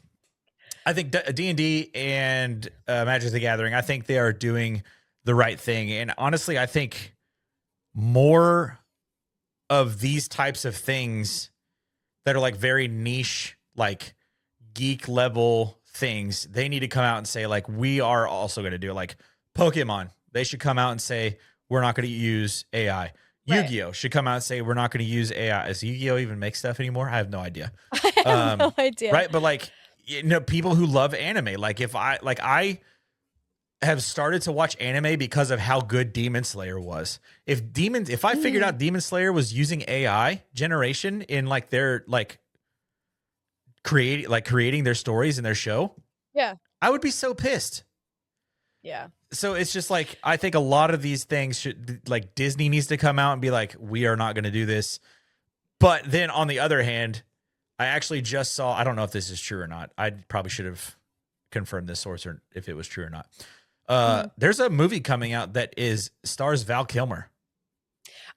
I think D&D and Magic the Gathering, I think they are doing the right thing. And honestly, I think more of these types of things that are like very niche, like geek level things, they need to come out and say like, we are also going to do it. Like Pokemon, they should come out and say, we're not going to use AI. Yu-Gi-Oh should come out and say, we're not going to use AI. Does Yu-Gi-Oh even make stuff anymore? I have no idea. I have no idea. Right. But like, people who love anime, like I have started to watch anime because of how good Demon Slayer was. If I figured out Demon Slayer was using AI generation in like their like creating their stories in their show, yeah, I would be so pissed. Yeah. So it's just like, I think a lot of these things should, like, Disney needs to come out and be like, we are not going to do this. But then on the other hand, I actually just saw, I don't know if this is true or not. I probably should have confirmed this source or if it was true or not. There's a movie coming out that stars Val Kilmer.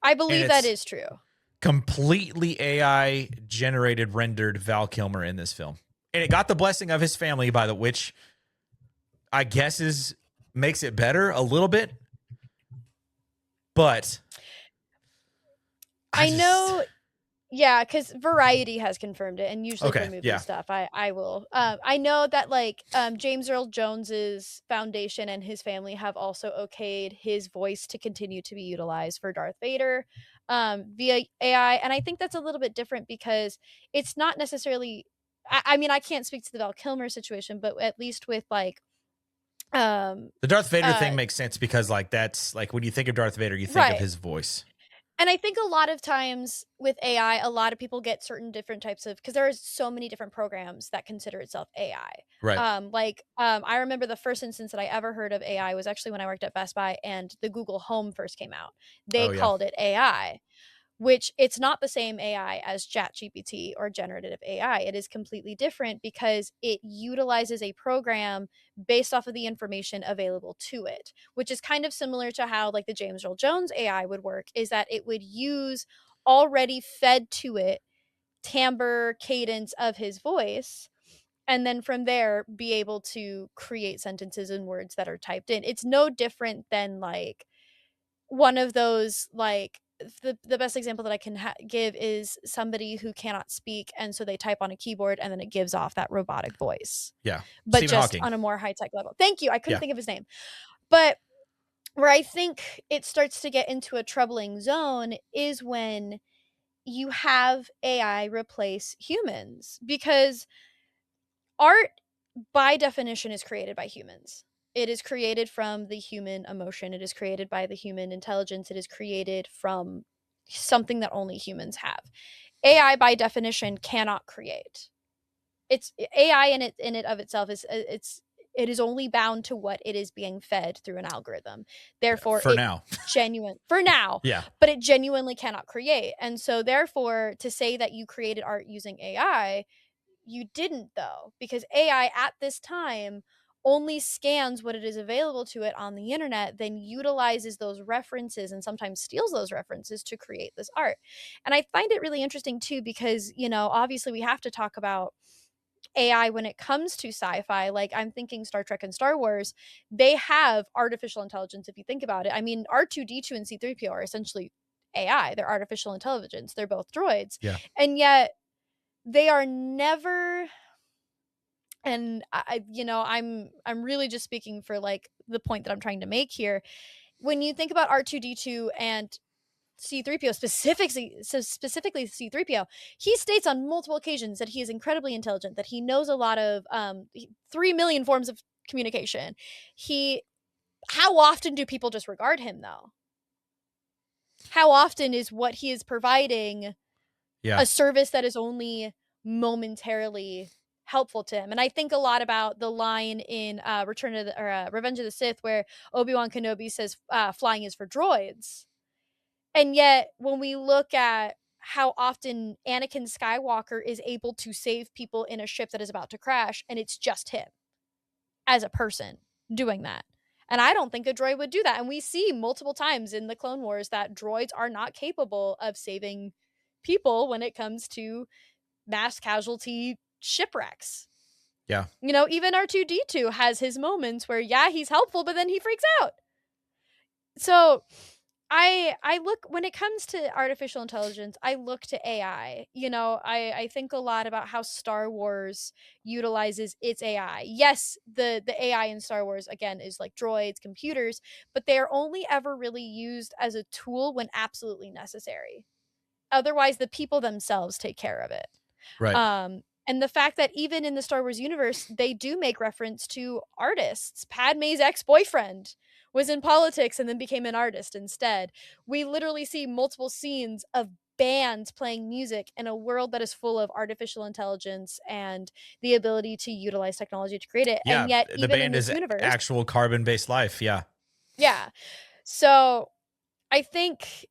I believe that is true. Completely AI generated, rendered Val Kilmer in this film. And it got the blessing of his family, by the which I guess makes it better a little bit. But I know, yeah, because Variety has confirmed it, and usually for movie stuff, I will. I know that like James Earl Jones's foundation and his family have also okayed his voice to continue to be utilized for Darth Vader via AI, and I think that's a little bit different because it's not necessarily. I mean, I can't speak to the Val Kilmer situation, but at least with like the Darth Vader thing makes sense because like that's like when you think of Darth Vader, you think of his voice. And I think a lot of times with AI, a lot of people get certain different types of, because there are so many different programs that consider itself AI. Right. I remember the first instance that I ever heard of AI was actually when I worked at Best Buy and the Google Home first came out. They called it AI, which it's not the same AI as ChatGPT or generative AI. It is completely different because it utilizes a program based off of the information available to it, which is kind of similar to how like the James Earl Jones AI would work, is that it would use already fed to it timbre, cadence of his voice, and then from there be able to create sentences and words that are typed in. It's no different than like one of those like the best example that I can give is somebody who cannot speak, and so they type on a keyboard and then it gives off that robotic voice. Yeah. But Stephen just Hawking. on a more high-tech level. Thank you. I couldn't think of his name. But where I think it starts to get into a troubling zone is when you have AI replace humans, because art by definition is created by humans. It is created from the human emotion. It is created by the human intelligence. It is created from something that only humans have. AI by definition cannot create. It's AI in it of itself it is only bound to what it is being fed through an algorithm. Therefore, for now, yeah, but it genuinely cannot create. And so therefore, to say that you created art using AI, you didn't, though, because AI at this time only scans what it is available to it on the internet, then utilizes those references and sometimes steals those references to create this art. And I find it really interesting too, because, you know, obviously we have to talk about AI when it comes to sci-fi. Like I'm thinking Star Trek and Star Wars, they have artificial intelligence if you think about it. I mean, R2D2 and C3PO are essentially AI. They're artificial intelligence. They're both droids. Yeah. And yet they are never, and I'm really just speaking for like the point that I'm trying to make here. When you think about R2D2 and C3PO, specifically C3PO, he states on multiple occasions that he is incredibly intelligent, that he knows a lot of 3 million forms of communication. How often do people disregard him though? How often is what he is providing a service that is only momentarily helpful to him? And I think a lot about the line in Revenge of the Sith where Obi-Wan Kenobi says flying is for droids. And yet when we look at how often Anakin Skywalker is able to save people in a ship that is about to crash, and it's just him as a person doing that. And I don't think a droid would do that. And we see multiple times in the Clone Wars that droids are not capable of saving people when it comes to mass casualty shipwrecks. Yeah. You know, even R2D2 has his moments where, yeah, he's helpful, but then he freaks out. So I look, when it comes to artificial intelligence, I look to AI. You know, I think a lot about how Star Wars utilizes its AI. Yes, the AI in Star Wars, again, is like droids, computers, but they are only ever really used as a tool when absolutely necessary. Otherwise, the people themselves take care of it. Right. And the fact that even in the Star Wars universe, they do make reference to artists. Padme's ex-boyfriend was in politics and then became an artist instead. We literally see multiple scenes of bands playing music in a world that is full of artificial intelligence and the ability to utilize technology to create it. Yeah, And yet, the even in band this is universe, actual carbon-based life. Yeah. yeah. So I think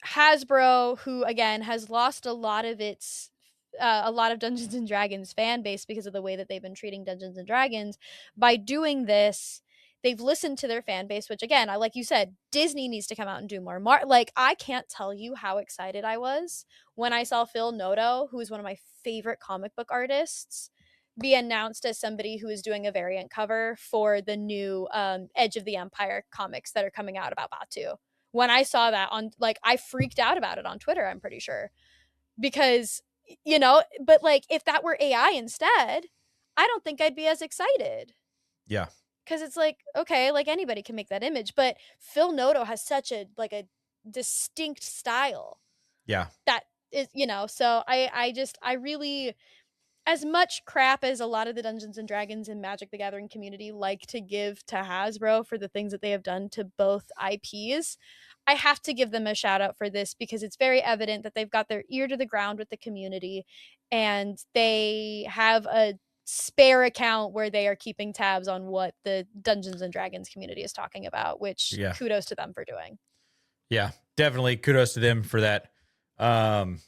Hasbro, who again has lost a lot of its a lot of Dungeons and Dragons fan base because of the way that they've been treating Dungeons and Dragons, by doing this, they've listened to their fan base, which again, I like you said, Disney needs to come out and do more. Like, I can't tell you how excited I was when I saw Phil Noto, who is one of my favorite comic book artists, be announced as somebody who is doing a variant cover for the new Edge of the Empire comics that are coming out about Batu. When I saw that on, like, I freaked out about it on Twitter, I'm pretty sure, because, but like, if that were AI instead, I don't think I'd be as excited, Yeah. because it's like, okay, like, anybody can make that image, but Phil Noto has such a distinct style Yeah. that is, so I really, as much crap as a lot of the Dungeons and Dragons and Magic the Gathering community like to give to Hasbro for the things that they have done to both IPs, I have to give them a shout out for this, because it's very evident that they've got their ear to the ground with the community, and they have a spare account where they are keeping tabs on what the Dungeons and Dragons community is talking about, which Yeah. kudos to them for doing. Yeah, definitely kudos to them for that. And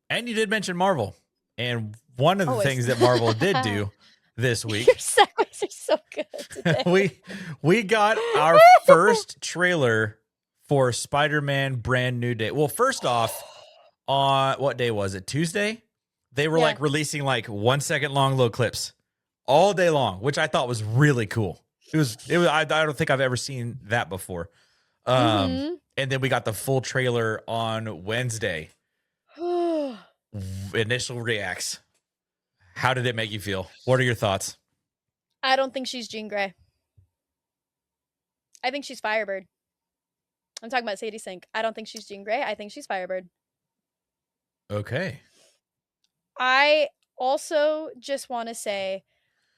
you did mention Marvel. And one of the things that Marvel did do this week, your segues are so good today. we got our first trailer for Spider-Man Brand New Day. Well, first off, on what day was it? Tuesday? They were like releasing like 1 second long little clips all day long, which I thought was really cool. It was I don't think I've ever seen that before. And then we got the full trailer on Wednesday. Initial reacts. How did it make you feel? What are your thoughts? I don't think she's Jean Grey. I think she's Firebird. I'm talking about Sadie Sink. I don't think she's Jean Grey. I think she's Firebird. Okay. I also just want to say,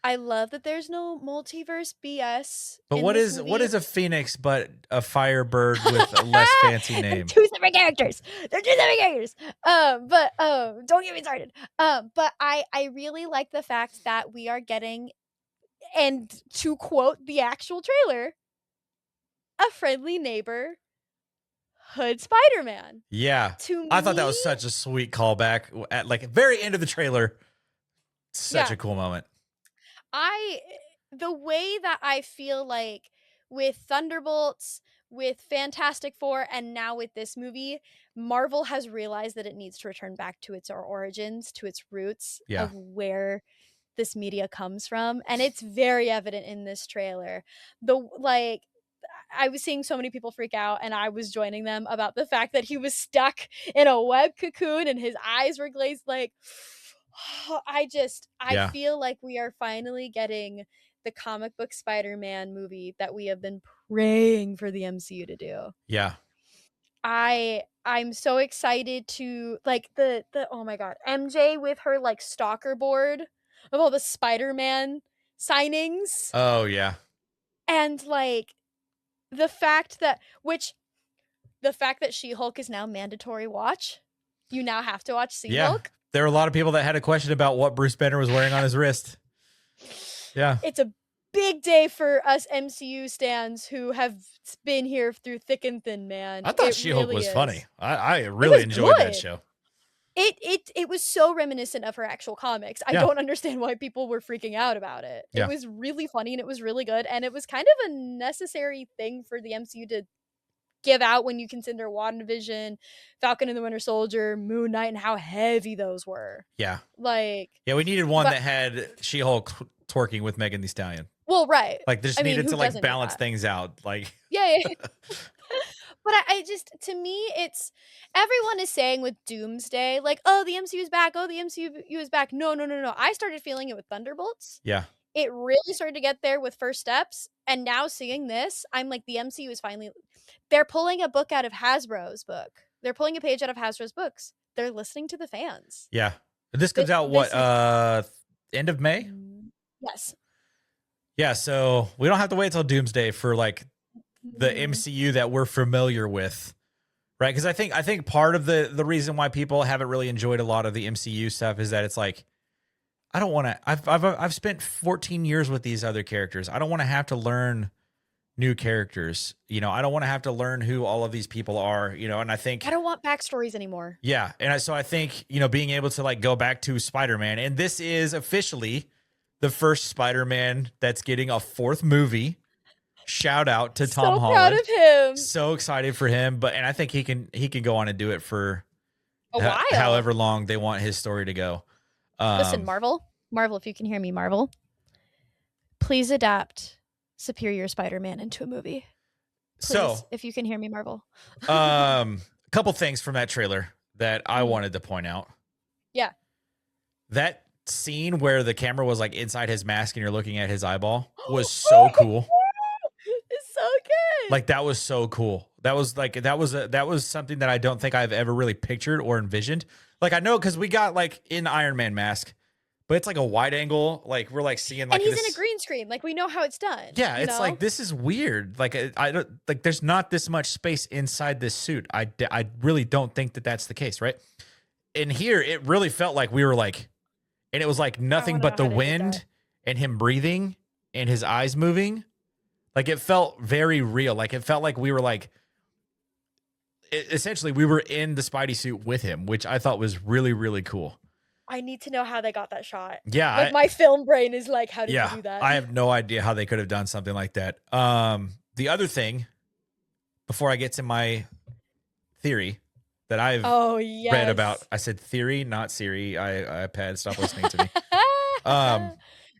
I love that there's no multiverse BS. But what is a Phoenix but a Firebird with a less fancy name? Two separate characters. They're two separate characters. But don't get me started. But I really like the fact that we are getting, and to quote the actual trailer, a friendly neighbor Hood Spider-Man. Yeah. I thought that was such a sweet callback at like very end of the trailer. Such a cool moment. The way that I feel like with Thunderbolts, with Fantastic Four, and now with this movie, Marvel has realized that it needs to return back to its origins, to its roots of where this media comes from. And it's very evident in this trailer. I was seeing so many people freak out, and I was joining them about the fact that he was stuck in a web cocoon and his eyes were glazed. Like, I feel like we are finally getting the comic book Spider-Man movie that we have been praying for the MCU to do. Yeah. I'm so excited to, like, the oh my god, MJ with her like stalker board of all the Spider-Man signings. Oh yeah. And like the fact that She-Hulk is now mandatory watch. You now have to watch She-Hulk. Yeah. There were a lot of people that had a question about what Bruce Banner was wearing on his wrist. Yeah. It's a big day for us MCU stans who have been here through thick and thin, man. I thought She-Hulk was funny. I really enjoyed that show. It was so reminiscent of her actual comics. I don't understand why people were freaking out about it. It was really funny and it was really good, and it was kind of a necessary thing for the MCU to give out when you consider WandaVision, Falcon and the Winter Soldier, Moon Knight, and how heavy those were. Yeah. Like, we needed one that had She-Hulk twerking with Megan Thee Stallion. Well, right. Like, just needed to like balance things out. Like, yeah. But I just, to me, it's, everyone is saying with Doomsday, like, oh, the MCU is back. Oh, the MCU is back. No. I started feeling it with Thunderbolts. Yeah. It really started to get there with First Steps. And now seeing this, I'm like, the MCU is finally, they're pulling a book out of Hasbro's book. They're pulling a page out of Hasbro's books. They're listening to the fans. Yeah. This comes out, what, end of May? Yes. Yeah, so we don't have to wait till Doomsday for like the MCU that we're familiar with Right? Because I think part of the reason why people haven't really enjoyed a lot of the MCU stuff is that it's like, I don't want to. I've spent 14 years with these other characters. I don't want to have to learn new characters. I don't want to have to learn who all of these people are. And I think I don't want backstories anymore. yeah, and so I think being able to like go back to Spider-Man, and this is officially the first Spider-Man that's getting a fourth movie. Shout out to Tom So Holland. proud of him. So excited for him, and I think he can go on and do it for A while. however long they want his story to go. Listen, Marvel, if you can hear me, Marvel, please adapt Superior Spider-Man into a movie. Please, so if you can hear me, Marvel. a couple things from that trailer that I wanted to point out. Yeah. That scene where the camera was like inside his mask and you're looking at his eyeball was so cool. It's so good. Like that was so cool. That was something that I don't think I've ever really pictured or envisioned. Like I know because we got like in Iron Man mask, but it's like a wide angle. Like we're like seeing like and he's in a green screen. Like we know how it's done. Yeah, it's like this is weird. Like I don't like. There's not this much space inside this suit. I really don't think that that's the case, right? In here, it really felt like we were like, and it was like nothing but the wind and him breathing and his eyes moving. Like it felt very real. Like it felt like we were like, essentially we were in the Spidey suit with him, which I thought was really, really cool. I need to know how they got that shot. Yeah. Like my film brain is like, how did you do that? I have no idea how they could have done something like that. The other thing, before I get to my theory that I've read about, I said theory, not Siri. iPad, stop listening to me.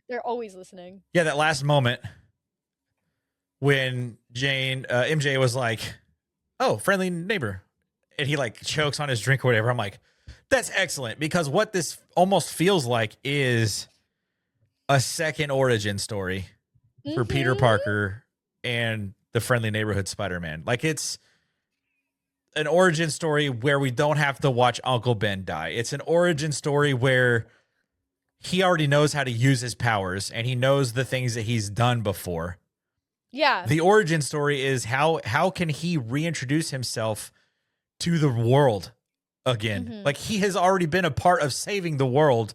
They're always listening. Yeah, that last moment when MJ was like, oh, friendly neighbor. And he like chokes on his drink or whatever. I'm like, that's excellent, because what this almost feels like is a second origin story for Peter Parker and the friendly neighborhood Spider-Man. Like it's an origin story where we don't have to watch Uncle Ben die. It's an origin story where he already knows how to use his powers and he knows the things that he's done before. Yeah. The origin story is how can he reintroduce himself to the world again? Like he has already been a part of saving the world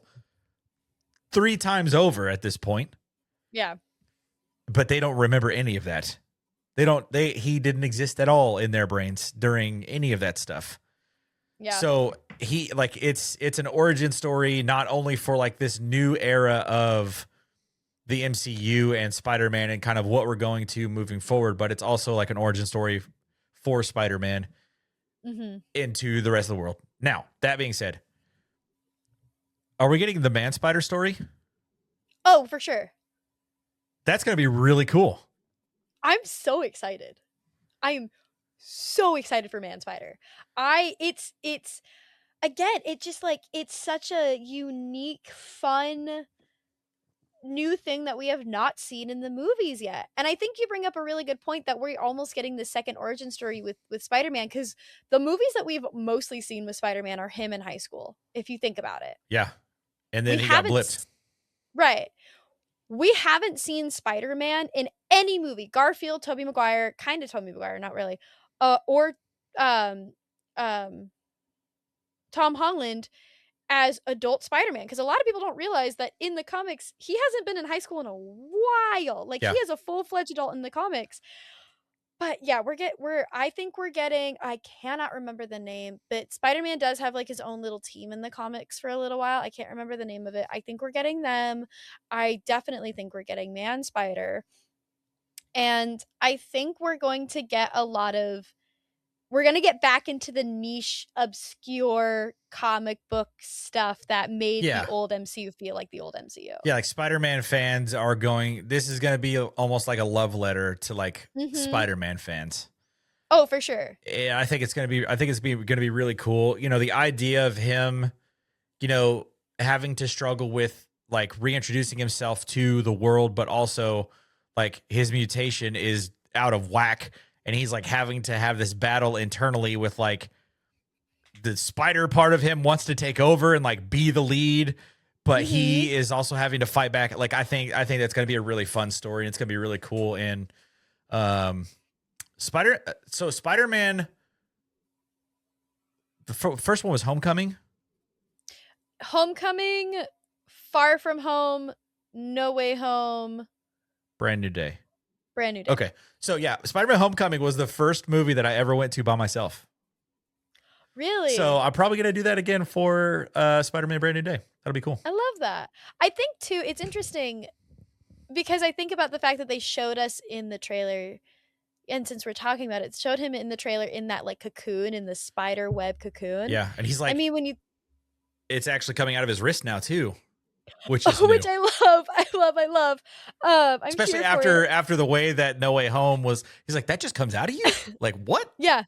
3 times over at this point. Yeah. But they don't remember any of that. He didn't exist at all in their brains during any of that stuff. Yeah. So he like it's an origin story not only for like this new era of the MCU and Spider-Man and kind of what we're going to moving forward, but it's also like an origin story for Spider-Man into the rest of the world. Now, that being said, are we getting the Man Spider story? Oh, for sure. That's going to be really cool. I'm so excited. I am so excited for Man Spider. It's again, it just like it's such a unique, fun new thing that we have not seen in the movies yet. And I think you bring up a really good point that we're almost getting the second origin story with Spider-Man, because the movies that we've mostly seen with Spider-Man are him in high school, if you think about it. Yeah. And then he got blipped. Right. We haven't seen Spider-Man in any movie. Garfield, Tobey Maguire, kind of Tobey Maguire, not really. Or Tom Holland as adult Spider-Man, because a lot of people don't realize that in the comics he hasn't been in high school in a while. Like he is a full-fledged adult in the comics. But yeah, I think we're getting, I cannot remember the name, but Spider-Man does have like his own little team in the comics for a little while. I can't remember the name of it. I think we're getting them. I definitely think we're getting Man Spider. And I think we're going to get we're going to get back into the niche, obscure comic book stuff that made the old MCU feel like the old MCU. Yeah, like Spider-Man fans this is going to be almost like a love letter to like Spider-Man fans. Oh, for sure. And I think it's going to be really cool. You know, the idea of him, you know, having to struggle with like reintroducing himself to the world, but also like his mutation is out of whack. And he's like having to have this battle internally with like the spider part of him wants to take over and like be the lead, but he is also having to fight back. Like I think that's going to be a really fun story, and it's going to be really cool. And Spider-Man The first one was Homecoming. Homecoming, Far From Home, No Way Home, Brand New Day. Brand New Day. Okay. So yeah, Spider-Man Homecoming was the first movie that I ever went to by myself. Really? So I'm probably going to do that again for Spider-Man Brand New Day. That'll be cool. I love that. I think too, it's interesting because I think about the fact that they showed us in the trailer, and since we're talking about it, showed him in the trailer in that like cocoon, in the spider web cocoon. Yeah. And he's like, I mean, when you it's actually coming out of his wrist now too, which is which new. I love. I'm Especially here for it. after the way that No Way Home was. He's like, that just comes out of you? Like, what? Yeah.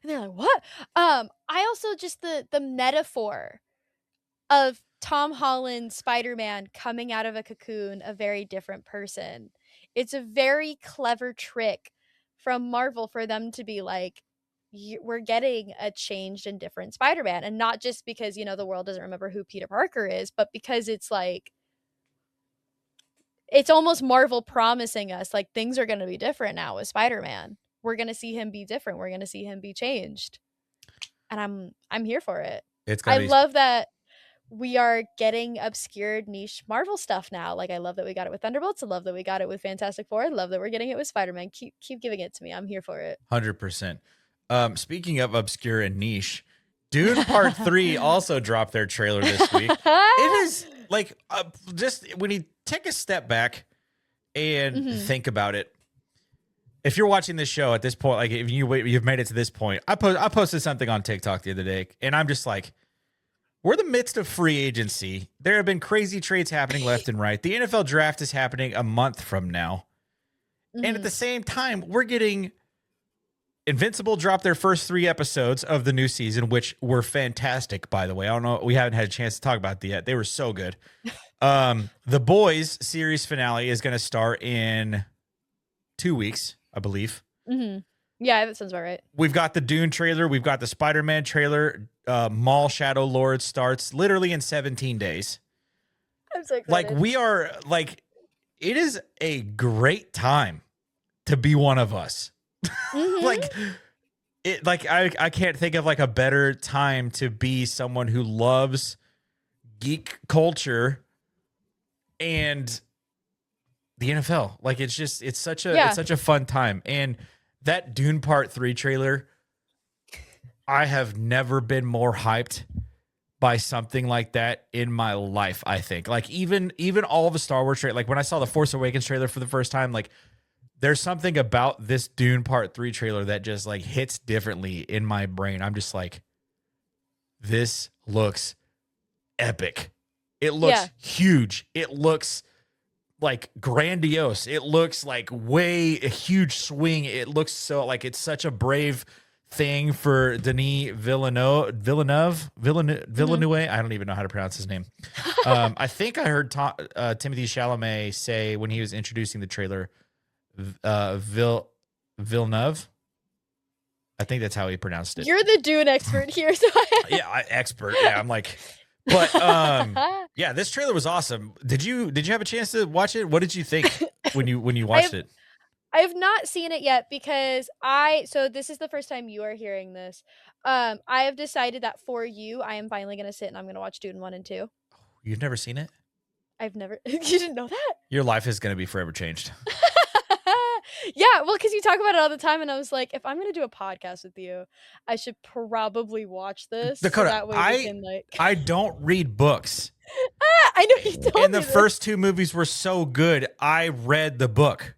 And they're like, what? I also just the metaphor of Tom Holland Spider-Man coming out of a cocoon, a very different person. It's a very clever trick from Marvel for them to be like, we're getting a changed and different Spider-Man. And not just because, the world doesn't remember who Peter Parker is, but because it's like, it's almost Marvel promising us like things are going to be different now with Spider-Man. We're going to see him be different. We're going to see him be changed. And I'm here for it. I love that we are getting obscured niche Marvel stuff now. Like, I love that we got it with Thunderbolts. I love that we got it with Fantastic Four. I love that we're getting it with Spider-Man. Keep giving it to me. I'm here for it. 100%. Speaking of obscure and niche, Dune Part 3 also dropped their trailer this week. It is like, just when you take a step back and think about it, if you're watching this show at this point, like if you've made it to this point, I posted something on TikTok the other day, and I'm just like, we're in the midst of free agency. There have been crazy trades happening left and right. The NFL draft is happening a month from now. And at the same time, we're getting Invincible dropped their first 3 episodes of the new season, which were fantastic, by the way. I don't know. We haven't had a chance to talk about that yet. They were so good. The Boys series finale is going to start in 2 weeks, I believe. Yeah, that sounds about right. We've got the Dune trailer. We've got the Spider-Man trailer. Maul Shadow Lord starts literally in 17 days. I'm so excited. Like, we are like, it is a great time to be one of us. Like, I can't think of like a better time to be someone who loves geek culture and the NFL. Like, it's such a fun time. And that Dune Part 3 trailer, I have never been more hyped by something like that in my life, I think. Like, even all of the Star Wars trailer, like when I saw the Force Awakens trailer for the first time, like, there's something about this Dune Part 3 trailer that just like hits differently in my brain. I'm just like, this looks epic. It looks huge. It looks like grandiose. It looks like a huge swing. It looks so like it's such a brave thing for Denis Villeneuve. I don't even know how to pronounce his name. I think I heard Timothée Chalamet say when he was introducing the trailer, Villeneuve. I think that's how he pronounced it. You're the Dune expert here, so expert. Yeah, I'm like, but yeah, this trailer was awesome. Did you have a chance to watch it? What did you think when you watched it? I have not seen it yet because so this is the first time you are hearing this. I have decided that for you, I am finally going to sit and I'm going to watch Dune 1 and 2. You've never seen it? I've never. You didn't know that? Your life is going to be forever changed. Yeah, well, because you talk about it all the time, and I was like, if I'm going to do a podcast with you, I should probably watch this. Dakota, so that way we can, like... I don't read books. I know you told me. And the first 2 movies were so good, I read the book.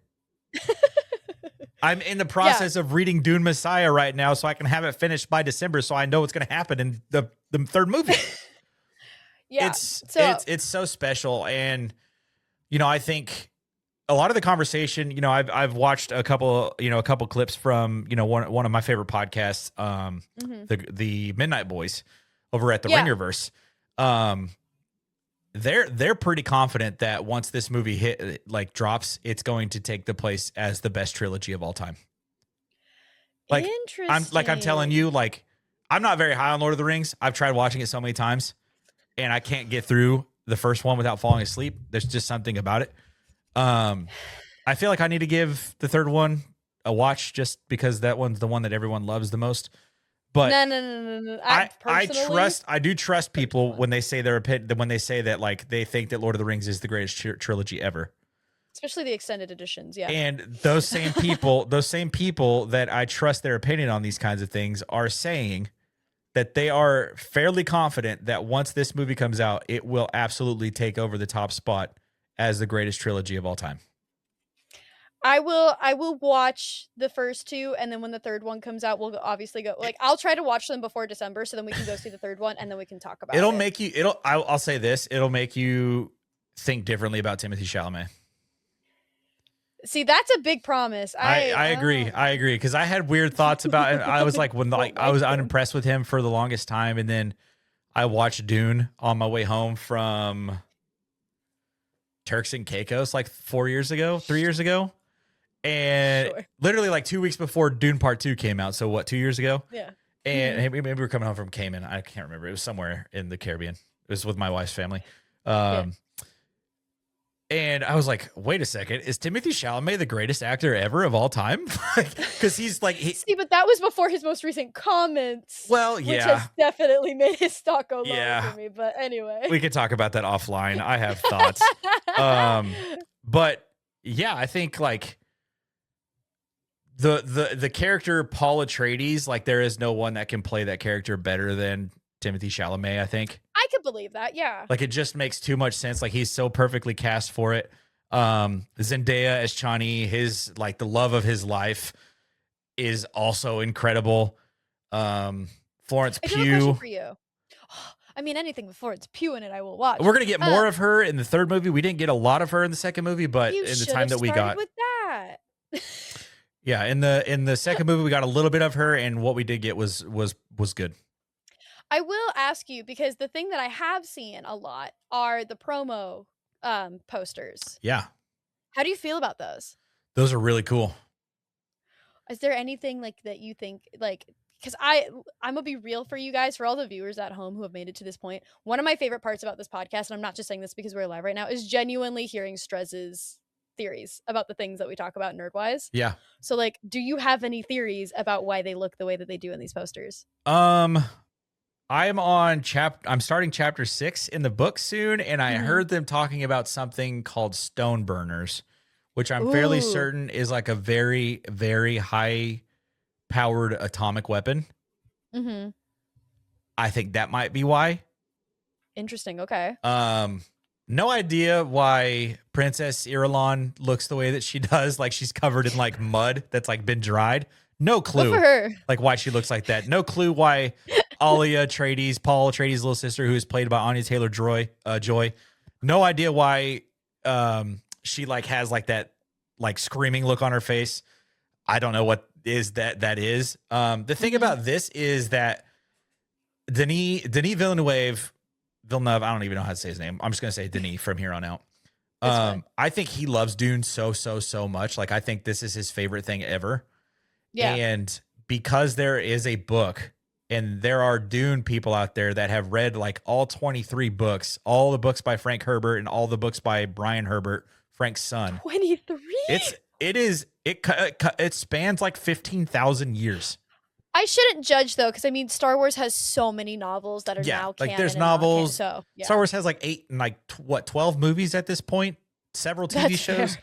I'm in the process of reading Dune Messiah right now, so I can have it finished by December, so I know what's going to happen in the 3rd movie. It's so special, and I think a lot of the conversation, I've watched a couple clips from one of my favorite podcasts, the Midnight Boys over at the Ringerverse. They're pretty confident that once this movie drops, it's going to take the place as the best trilogy of all time. Like, interesting. I'm telling you, like, I'm not very high on Lord of the Rings. I've tried watching it so many times, and I can't get through the first one without falling asleep. There's just something about it. I feel like I need to give the 3rd one a watch just because that one's the one that everyone loves the most. But No. I do trust people when they say their opinion, when they say that like they think that Lord of the Rings is the greatest trilogy ever. Especially the extended editions, yeah. And those same people that I trust their opinion on these kinds of things are saying that they are fairly confident that once this movie comes out, it will absolutely take over the top spot as the greatest trilogy of all time. I will watch the first two, and then when the third one comes out, we'll obviously go. Like, I'll try to watch them before December, so then we can go see the third one, and then we can talk about it. I'll say this: it'll make you think differently about Timothée Chalamet. See, that's a big promise. I agree. Because I had weird thoughts about it. I was like, I was unimpressed with him for the longest time, and then I watched Dune on my way home from Turks and Caicos like 3 years ago. And literally like 2 weeks before Dune Part 2 came out. So what, 2 years ago? Yeah. And maybe we were coming home from Cayman. I can't remember. It was somewhere in the Caribbean. It was with my wife's family. And I was like, wait a second. Is Timothée Chalamet the greatest actor ever of all time? Because he's like... See, but that was before his most recent comments. Well, yeah. Which has definitely made his stock go lower for me. But anyway. We could talk about that offline. I have thoughts. But yeah, I think like... The character Paul Atreides, like there is no one that can play that character better than Timothée Chalamet, I think. I could believe that, yeah. Like it just makes too much sense. Like he's so perfectly cast for it. Zendaya as Chani, his like the love of his life is also incredible. Florence Pugh. I have a question for you. I mean, anything with Florence Pugh in it, I will watch. We're gonna get more of her in the third movie. We didn't get a lot of her in the second movie, but in the time that we got with that. Yeah, in the second movie we got a little bit of her, and what we did get was good. I will ask you, because the thing that I have seen a lot are the promo posters. Yeah. How do you feel about those? Those are really cool. Is there anything like that you think like, because I'm gonna be real for you guys, for all the viewers at home who have made it to this point. One of my favorite parts about this podcast, and I'm not just saying this because we're live right now, is genuinely hearing Strez's theories about the things that we talk about nerd-wise. Yeah. So like, do you have any theories about why they look the way that they do in these posters? I'm starting chapter 6 in the book soon, and I heard them talking about something called stone burners, which I'm fairly certain is like a very, very high powered atomic weapon. Mm-hmm. I think that might be why. Interesting. Okay. No idea why Princess Irulan looks the way that she does. Like she's covered in like mud that's like been dried. No clue. Good for her. Like why she looks like that. No clue why Alia Atreides, Paul Atreides' little sister, who is played by Anya Taylor-Joy, no idea why she like has like that like screaming look on her face. I don't know what is that is. The thing about this is that Denis Villeneuve, I don't even know how to say his name. I'm just going to say Denis from here on out. I think he loves Dune so much. Like, I think this is his favorite thing ever. Yeah. And because there is a book, and there are Dune people out there that have read like all 23 books, all the books by Frank Herbert and all the books by Brian Herbert, Frank's son. 23? It spans like 15,000 years. I shouldn't judge though, because I mean, Star Wars has so many novels that are now canon. Like there's novels. So Star Wars has like 8 and like 12 movies at this point, several TV shows,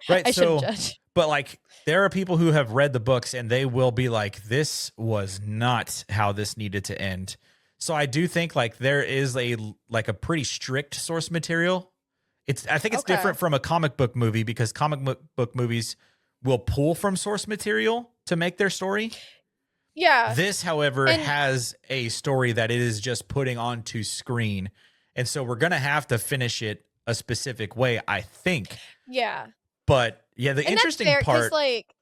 right? I shouldn't judge. But like there are people who have read the books and they will be like, this was not how this needed to end. So I do think like there is a pretty strict source material. I think it's different from a comic book movie, because comic book movies will pull from source material to make their story. Yeah. This, however, has a story that it is just putting onto screen. And so we're going to have to finish it a specific way, I think. Yeah. But yeah, the interesting part, like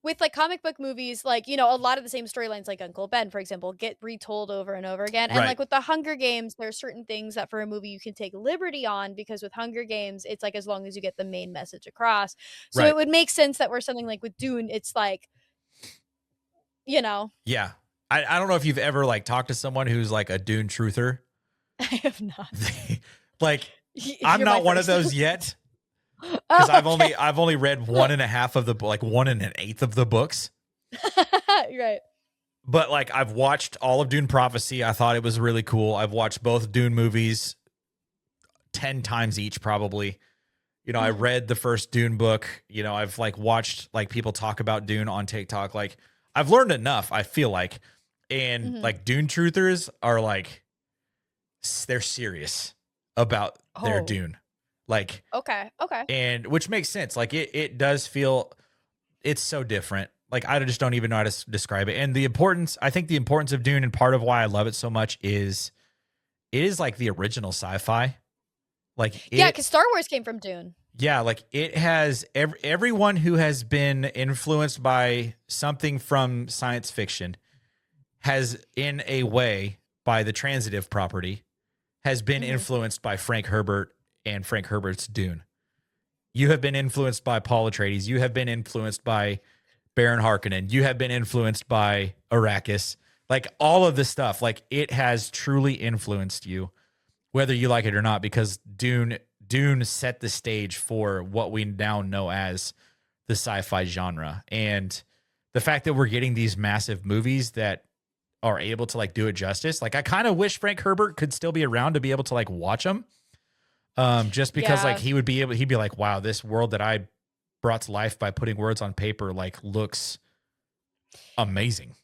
with like comic book movies, like, you know, a lot of the same storylines, like Uncle Ben, for example, get retold over and over again. And like with the Hunger Games, there are certain things that for a movie you can take liberty on, because with Hunger Games, it's like as long as you get the main message across. So it would make sense that where something like with Dune, it's like, you know. Yeah. I don't know if you've ever like talked to someone who's like a Dune truther. I have not. I'm not one of those yet. Because I've only read 1.5 of the 1 1/8 of the books. Right. But like I've watched all of Dune Prophecy. I thought it was really cool. I've watched both Dune movies 10 times each probably. You know, I read the first Dune book. You know, I've like watched like people talk about Dune on TikTok. Like I've learned enough, I feel like. And like Dune truthers are like they're serious about their Dune. Like Okay. and which makes sense. Like it does feel it's so different. Like I just don't even know how to describe it. And I think the importance of Dune and part of why I love it so much is it is like the original sci-fi. Like yeah, because Star Wars came from Dune. Yeah, like it has everyone who has been influenced by something from science fiction has in a way by the transitive property has been influenced by Frank Herbert and Frank Herbert's Dune. You have been influenced by Paul Atreides. You have been influenced by Baron Harkonnen. You have been influenced by Arrakis. Like all of this stuff, like it has truly influenced you, whether you like it or not, because Dune set the stage for what we now know as the sci-fi genre. And the fact that we're getting these massive movies that are able to like do it justice. Like I kind of wish Frank Herbert could still be around to be able to like watch them. Just because like he'd be like, wow, this world that I brought to life by putting words on paper, like looks amazing.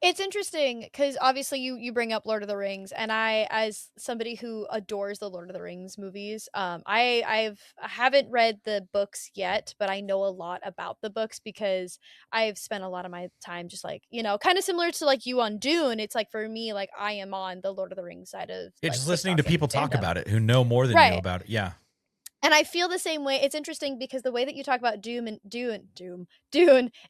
It's interesting because obviously you bring up Lord of the Rings, and I, as somebody who adores the Lord of the Rings movies, I haven't read the books yet, but I know a lot about the books because I've spent a lot of my time just like, you know, kind of similar to like you on Dune. It's like for me, like I am on the Lord of the Rings side of It's like, just listening to TikTok people and talk fandom. about it who know more than you about it. Yeah. And I feel the same way. It's interesting because the way that you talk about Dune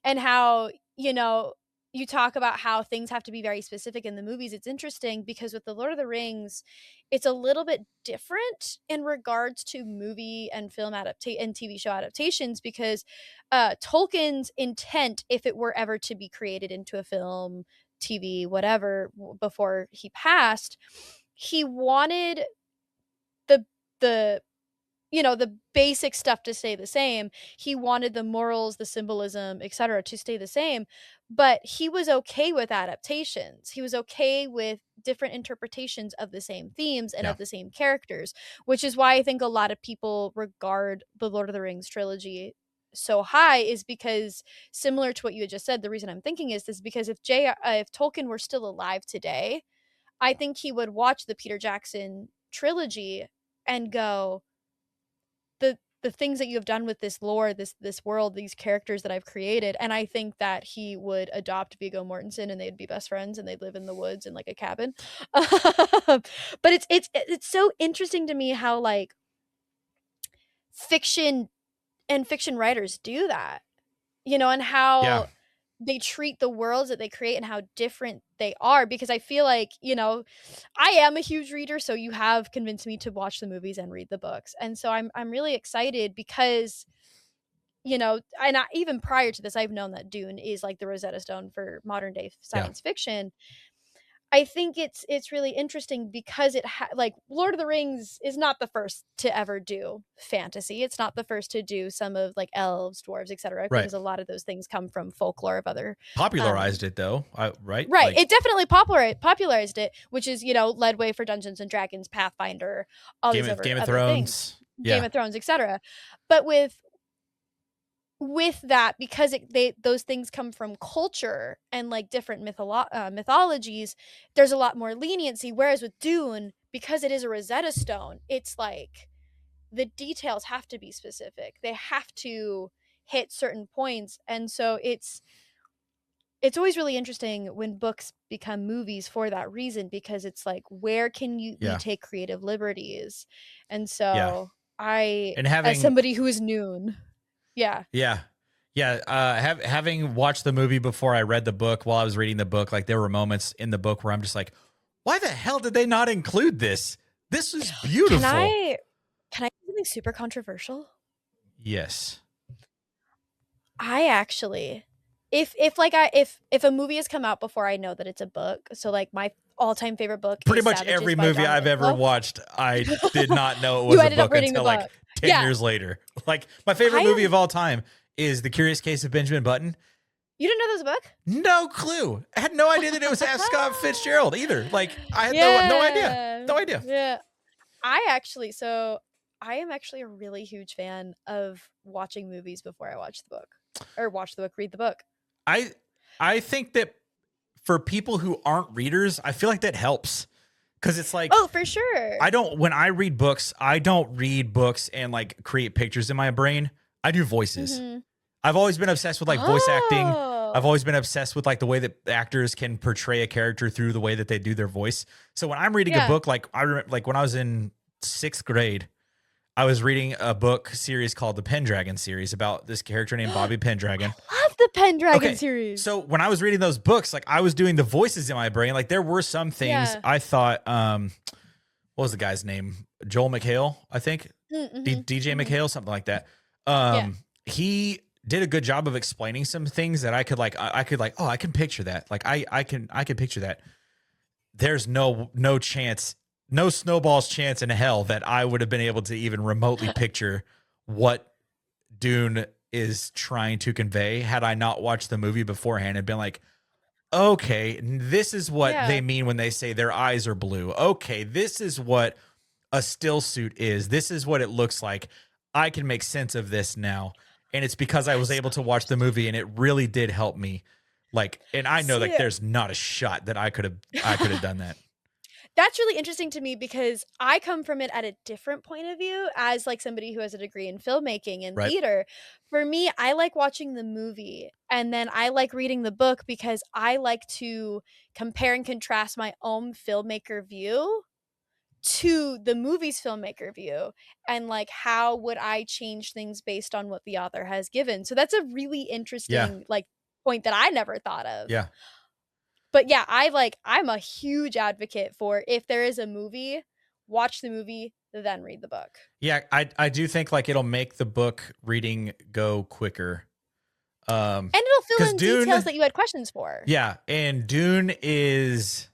and how, you know, you talk about how things have to be very specific in the movies. It's interesting because with the Lord of the Rings, it's a little bit different in regards to movie and film and TV show adaptations because Tolkien's intent, if it were ever to be created into a film, TV, whatever, before he passed, he wanted the you know, the basic stuff to stay the same. He wanted the morals, the symbolism, etc., to stay the same, but he was okay with adaptations. He was okay with different interpretations of the same themes and of the same characters, which is why I think a lot of people regard the Lord of the Rings trilogy so high is because similar to what you had just said, the reason I'm thinking is this because if Tolkien were still alive today, I think he would watch the Peter Jackson trilogy and go, the things that you have done with this lore, this world, these characters that I've created, and I think that he would adopt Viggo Mortensen and they'd be best friends and they'd live in the woods in like a cabin. But it's so interesting to me how like fiction and fiction writers do that, you know, and how they treat the worlds that they create and how different they are, because I feel like, you know, I am a huge reader, so you have convinced me to watch the movies and read the books. And so I'm really excited because, you know, and even prior to this, I've known that Dune is like the Rosetta Stone for modern day science fiction. I think it's really interesting because like Lord of the Rings is not the first to ever do fantasy. It's not the first to do some of like elves, dwarves, etc. Because a lot of those things come from folklore of other popularized it though, right? Right. Like, it definitely popularized it, which is, you know, led way for Dungeons and Dragons, Pathfinder, all these Game of other Thrones, things. Game of Thrones, etc. But with that, because those things come from culture and like different mythologies, there's a lot more leniency. Whereas with Dune, because it is a Rosetta Stone, it's like the details have to be specific. They have to hit certain points, and so it's always really interesting when books become movies for that reason, because it's like, where can we take creative liberties? And so and as somebody who is Noon. Having watched the movie before I read the book, while I was reading the book, like there were moments in the book where I'm just like, why the hell did they not include this? This is beautiful. Can I do something super controversial? Yes. I actually, if a movie has come out before I know that it's a book, so like my all-time favorite book, pretty much Savages every by movie John I've ever Winslow. watched, I did not know it was a book until like 10 years later. Like my favorite movie of all time is The Curious Case of Benjamin Button. You didn't know there was a book? No clue. I had no idea that it was F. Scott Fitzgerald either. Like, I had no idea. No idea. Yeah. I am actually a really huge fan of watching movies before I watch the book. Or read the book. I think that for people who aren't readers, I feel like that helps. Because it's like, oh, for sure. When I read books, I don't read books and like create pictures in my brain. I do voices. Mm-hmm. I've always been obsessed with like voice acting. I've always been obsessed with like the way that actors can portray a character through the way that they do their voice. So when I'm reading a book, like I remember, like when I was in 6th grade, I was reading a book series called the Pendragon series about this character named Bobby Pendragon. I love the Pendragon series. So when I was reading those books, like I was doing the voices in my brain. Like there were some things I thought, what was the guy's name? Joel McHale, I think. DJ McHale, something like that. He did a good job of explaining some things that I could oh, I can picture that. Like I can picture that. There's no chance, no snowball's chance in hell that I would have been able to even remotely picture what Dune is trying to convey had I not watched the movie beforehand and been like, okay, this is what they mean when they say their eyes are blue. Okay, this is what a still suit is. This is what it looks like. I can make sense of this now. And it's because I was able to watch the movie and it really did help me. Like, and I know like there's not a shot that I could have done that. That's really interesting to me because I come from it at a different point of view as like somebody who has a degree in filmmaking and theater. For me, I like watching the movie and then I like reading the book because I like to compare and contrast my own filmmaker view to the movie's filmmaker view and like how would I change things based on what the author has given. So that's a really interesting like point that I never thought of. Yeah. But yeah, I'm a huge advocate for if there is a movie, watch the movie, then read the book. Yeah, I do think like it'll make the book reading go quicker. And it'll fill in details that you had questions for. Yeah, and Dune is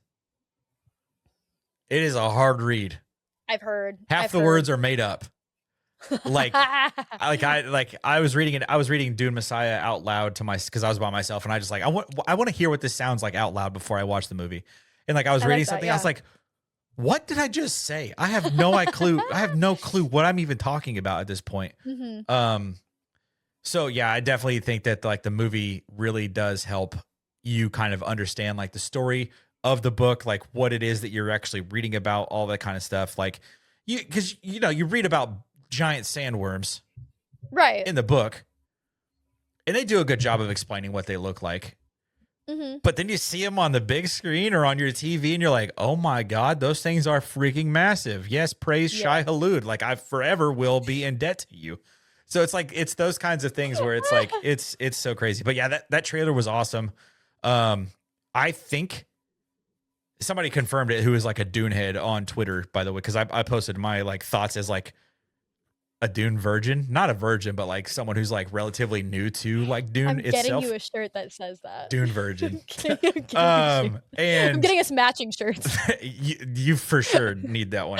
a hard read. I've heard. Half the words are made up. Like I was reading Dune Messiah out loud to because I was by myself and I just like I want to hear what this sounds like out loud before I watch the movie. And like I was reading something, I was like, what did I just say? I have no clue. I have no clue what I'm even talking about at this point. Mm-hmm. So yeah, I definitely think that like the movie really does help you kind of understand like the story of the book, like what it is that you're actually reading about, all that kind of stuff. Like because you read about giant sandworms in the book and they do a good job of explaining what they look like. Mm-hmm. But then you see them on the big screen or on your TV and you're like, oh my God, those things are freaking massive. Yes. Praise Shai Hulud. Like I forever will be in debt to you. So it's like, it's those kinds of things where it's like, it's so crazy. But yeah, that trailer was awesome. I think somebody confirmed it who is like a Dune head on Twitter, by the way, because I posted my like thoughts as like a Dune virgin, not a virgin, but like someone who's like relatively new to like Dune itself. I'm getting you a shirt that says that. Dune virgin. And I'm getting us matching shirts. you for sure need that one.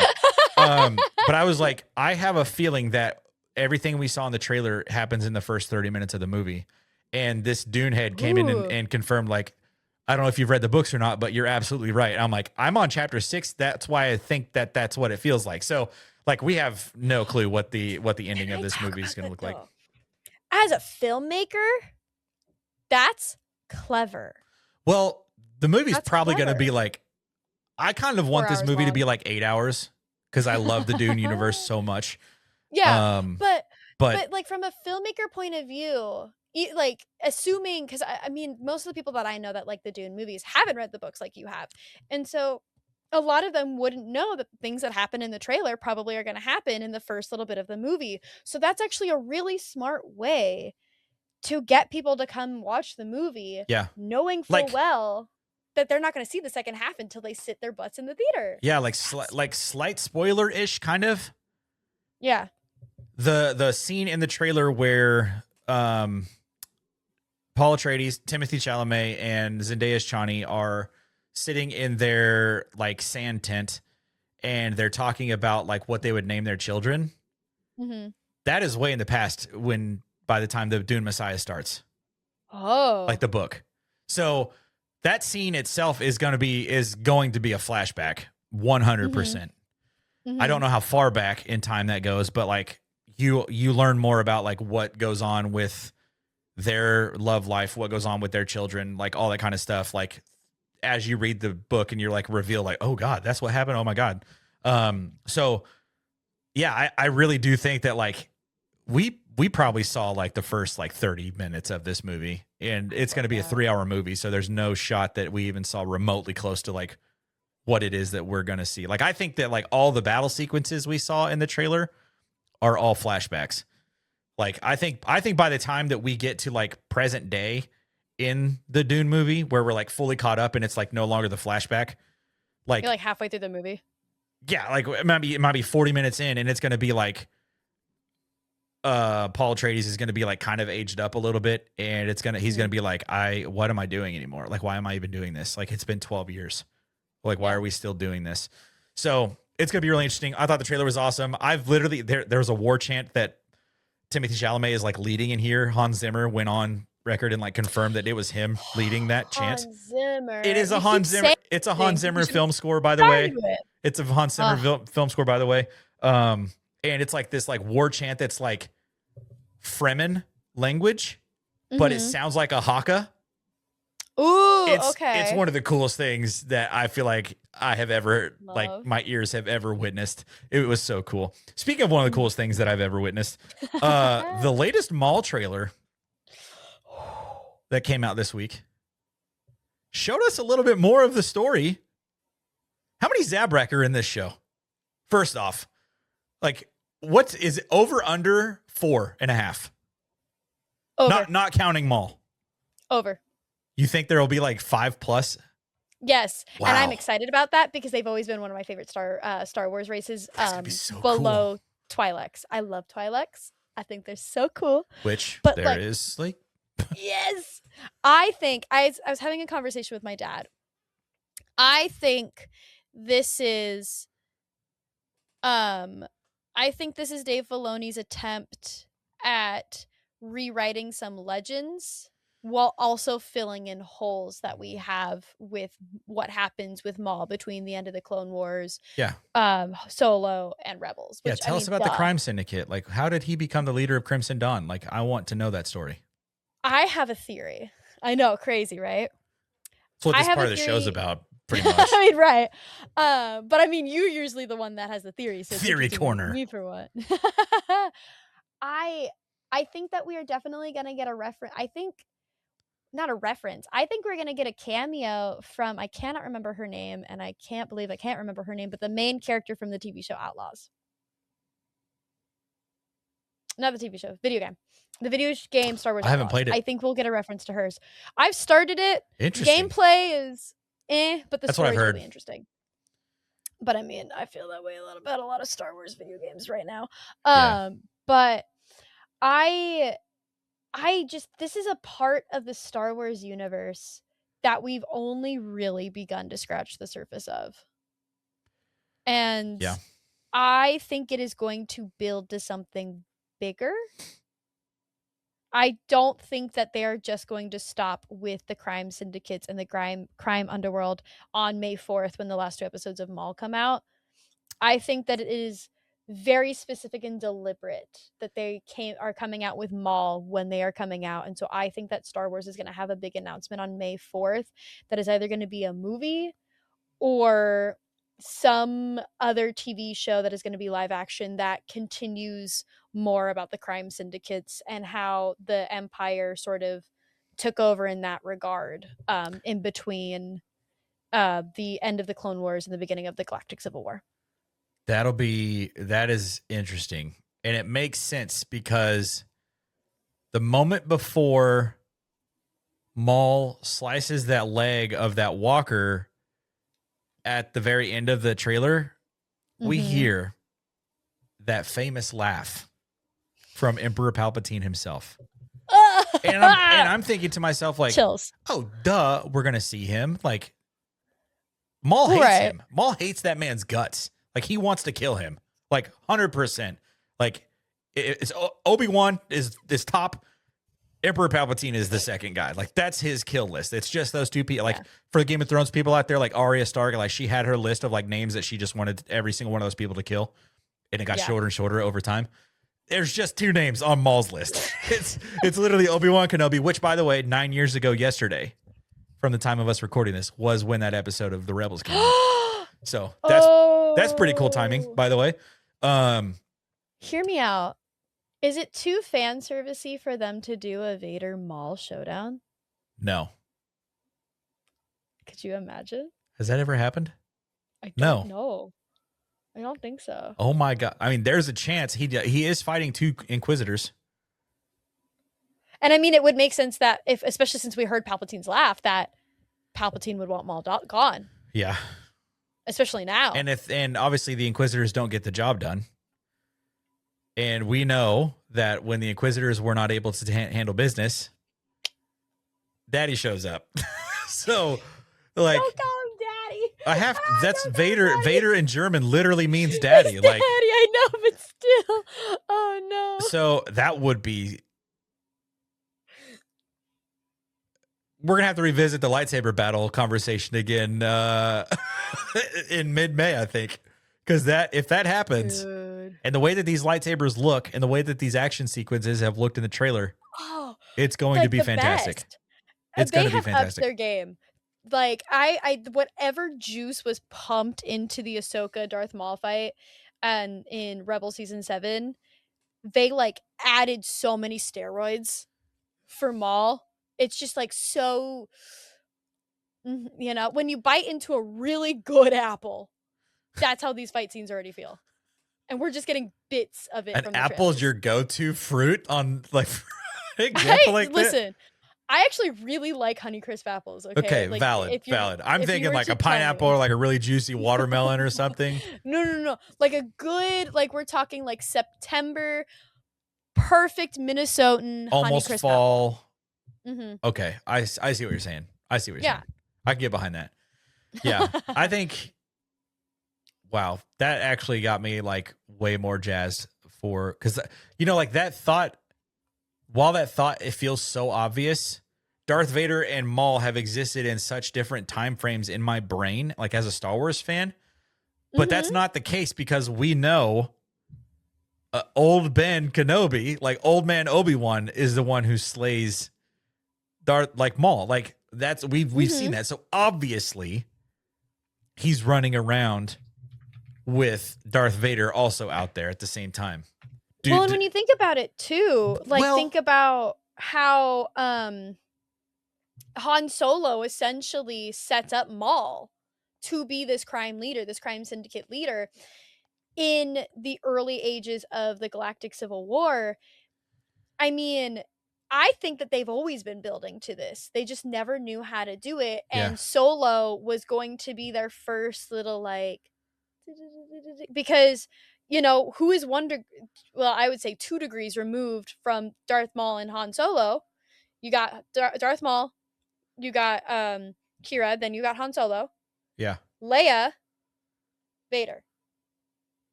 But I was like, I have a feeling that everything we saw in the trailer happens in the first 30 minutes of the movie. And this Dune head came in and confirmed like, I don't know if you've read the books or not, but you're absolutely right. I'm like, I'm on chapter 6. That's why I think that that's what it feels like. So like we have no clue what the ending of this movie is going to look like. As a filmmaker, that's clever. Well, the movie's probably going to be like, I kind of want this movie to be like 8 hours because I love the Dune universe so much. Yeah, but like from a filmmaker point of view, like assuming, because I mean, most of the people that I know that like the Dune movies haven't read the books like you have. And so a lot of them wouldn't know that the things that happen in the trailer probably are going to happen in the first little bit of the movie. So that's actually a really smart way to get people to come watch the movie. Yeah. Knowing full well that they're not going to see the second half until they sit their butts in the theater. Yeah. Like slight spoiler-ish kind of. Yeah. The scene in the trailer where Paul Atreides, Timothée Chalamet, and Zendaya's Chani are sitting in their like sand tent and they're talking about like what they would name their children. Mm-hmm. That is way in the past by the time the Dune Messiah starts. Oh. like the book. So that scene itself is going to be a flashback 100%. I don't know how far back in time that goes, but like you learn more about like what goes on with their love life, what goes on with their children, like all that kind of stuff. Like as you read the book and you're like reveal like, oh God, that's what happened. Oh my God. So yeah, I really do think that like we probably saw like the first like 30 minutes of this movie, and it's going to be a 3-hour movie. So there's no shot that we even saw remotely close to like what it is that we're going to see. Like, I think that like all the battle sequences we saw in the trailer are all flashbacks. Like, I think by the time that we get to like present day in the Dune movie, where we're like fully caught up and it's like no longer the flashback, like you're like halfway through the movie. Yeah. Like it might be 40 minutes in, and it's going to be like, Paul Atreides is going to be like kind of aged up a little bit, and he's going to be like, what am I doing anymore? Like, why am I even doing this? Like, it's been 12 years. Like, why are we still doing this? So it's going to be really interesting. I thought the trailer was awesome. I've literally, there was a war chant that Timothée Chalamet is like leading in here. Hans Zimmer went on record and like confirmed that it was him leading that chant. Hans Zimmer. It is a Hans Zimmer. It's a Hans Zimmer film score, by the way. It's a Hans Zimmer film score, by the way. And it's like this like war chant that's like Fremen language, but it sounds like a Haka. Ooh, It's one of the coolest things that I feel like I have ever, like my ears have ever witnessed. It was so cool. Speaking of one of the coolest things that I've ever witnessed, the latest Maul trailer that came out this week showed us a little bit more of the story. How many Zabrak are in this show? First off, like, what is it, over under 4.5? Over. Not counting Maul. Over. You think there will be like 5+? Yes. Wow. And I'm excited about that because they've always been one of my favorite Star Wars races. That's gonna be so below cool. Twi'leks. I love Twi'leks. I think they're so cool. But there is like yes. I think I was having a conversation with my dad. I think this is Dave Filoni's attempt at rewriting some legends while also filling in holes that we have with what happens with Maul between the end of the Clone Wars, Solo, and Rebels. Which, tell us about the crime syndicate. Like, how did he become the leader of Crimson Dawn? Like, I want to know that story. I have a theory. I know, crazy, right? That's what this part of the show's about, pretty much. I mean, right. But I mean, you're usually the one that has the theory. So theory corner. Me for what? I think that we are definitely going to get a reference. Not a reference. I think we're going to get a cameo from, I cannot remember her name, and I can't believe I can't remember her name, but the main character from the TV show Outlaws. Not the TV show, video game. The video game Star Wars Outlaws. I haven't played it. I think we'll get a reference to hers. I've started it. Interesting. Gameplay is but the story is really heard. interesting. But I mean, I feel that way about a lot of Star Wars video games right now. But I just, this is a part of the Star Wars universe that we've only really begun to scratch the surface of. And I think it is going to build to something bigger. I don't think that they are just going to stop with the crime syndicates and the crime underworld on May 4th when the last 2 episodes of Maul come out. I think that it is very specific and deliberate that they are coming out with Maul when they are coming out. And so I think that Star Wars is going to have a big announcement on May 4th that is either going to be a movie or some other TV show that is going to be live action that continues more about the crime syndicates and how the Empire sort of took over in that regard, in between the end of the Clone Wars and the beginning of the Galactic Civil War. That is interesting. And it makes sense because the moment before Maul slices that leg of that walker at the very end of the trailer, we hear that famous laugh from Emperor Palpatine himself. And I'm thinking to myself, like, chills. Oh, duh, we're going to see him. Like, Maul hates him. Maul hates that man's guts. Like, he wants to kill him, like 100%. Like, it's Obi-Wan is top. Emperor Palpatine is the second guy. Like that's his kill list. It's just those two people. Like Yeah. for the Game of Thrones people out there, like Arya Stark, like she had her list of like names that she just wanted every single one of those people to kill, and it got shorter and shorter over time. There's just 2 names on Maul's list. It's literally Obi-Wan Kenobi, which by the way, 9 years ago yesterday, from the time of us recording this, was when that episode of The Rebels came out. So that's pretty cool timing, by the way. Hear me out. Is it too fan servicey for them to do a Vader Maul showdown? No. Could you imagine? Has that ever happened? I don't know. I don't think so. Oh my God. I mean, there's a chance he is fighting 2 Inquisitors. And I mean, it would make sense that if, especially since we heard Palpatine's laugh, that Palpatine would want Maul gone. Yeah. Especially now. And obviously the Inquisitors don't get the job done. And we know that when the Inquisitors were not able to handle business, Daddy shows up. So, like, don't call him Daddy. I have to. That's Vader. Daddy. Vader in German literally means daddy. It's like, Daddy, I know, but still. Oh no. so that would be. We're gonna have to revisit the lightsaber battle conversation again in mid-May, I think, because if that happens, Dude. and the way that these lightsabers look, and the way that these action sequences have looked in the trailer, it's going to be fantastic. Best. It's going to be They have upped fantastic. their game. Like I whatever juice was pumped into the Ahsoka Darth Maul fight and in Rebel season 7, they like added so many steroids for Maul. It's just like so, you know, when you bite into a really good apple, that's how these fight scenes already feel. And we're just getting bits of it. An from the apple is trailers. your go-to fruit on like example like that? Listen, I actually really like Honeycrisp apples. Okay, like, valid. I'm if you thinking were like to a tell pineapple me. or like a really juicy watermelon or something. No. Like a good, like we're talking like September, perfect Minnesotan Almost Honeycrisp fall. apple. Mm-hmm. Okay, I see what you're saying. I see what you're saying. I can get behind that. Yeah, I think. Wow, that actually got me like way more jazzed for, because like that thought. While that thought it feels so obvious, Darth Vader and Maul have existed in such different time frames in my brain, like as a Star Wars fan. But that's not the case because we know old Ben Kenobi, like old man Obi-Wan, is the one who slays Maul. Like that's we've seen that. So obviously he's running around with Darth Vader also out there at the same time. Dude, well, and when you think about it too, like think about how Han Solo essentially sets up Maul to be this crime leader, this crime syndicate leader in the early ages of the Galactic Civil War. I mean, I think that they've always been building to this. They just never knew how to do it. And Solo was going to be their first little like, because, who is I would say 2 degrees removed from Darth Maul and Han Solo. You got Darth Maul, you got Kira, then you got Han Solo. Yeah. Leia, Vader.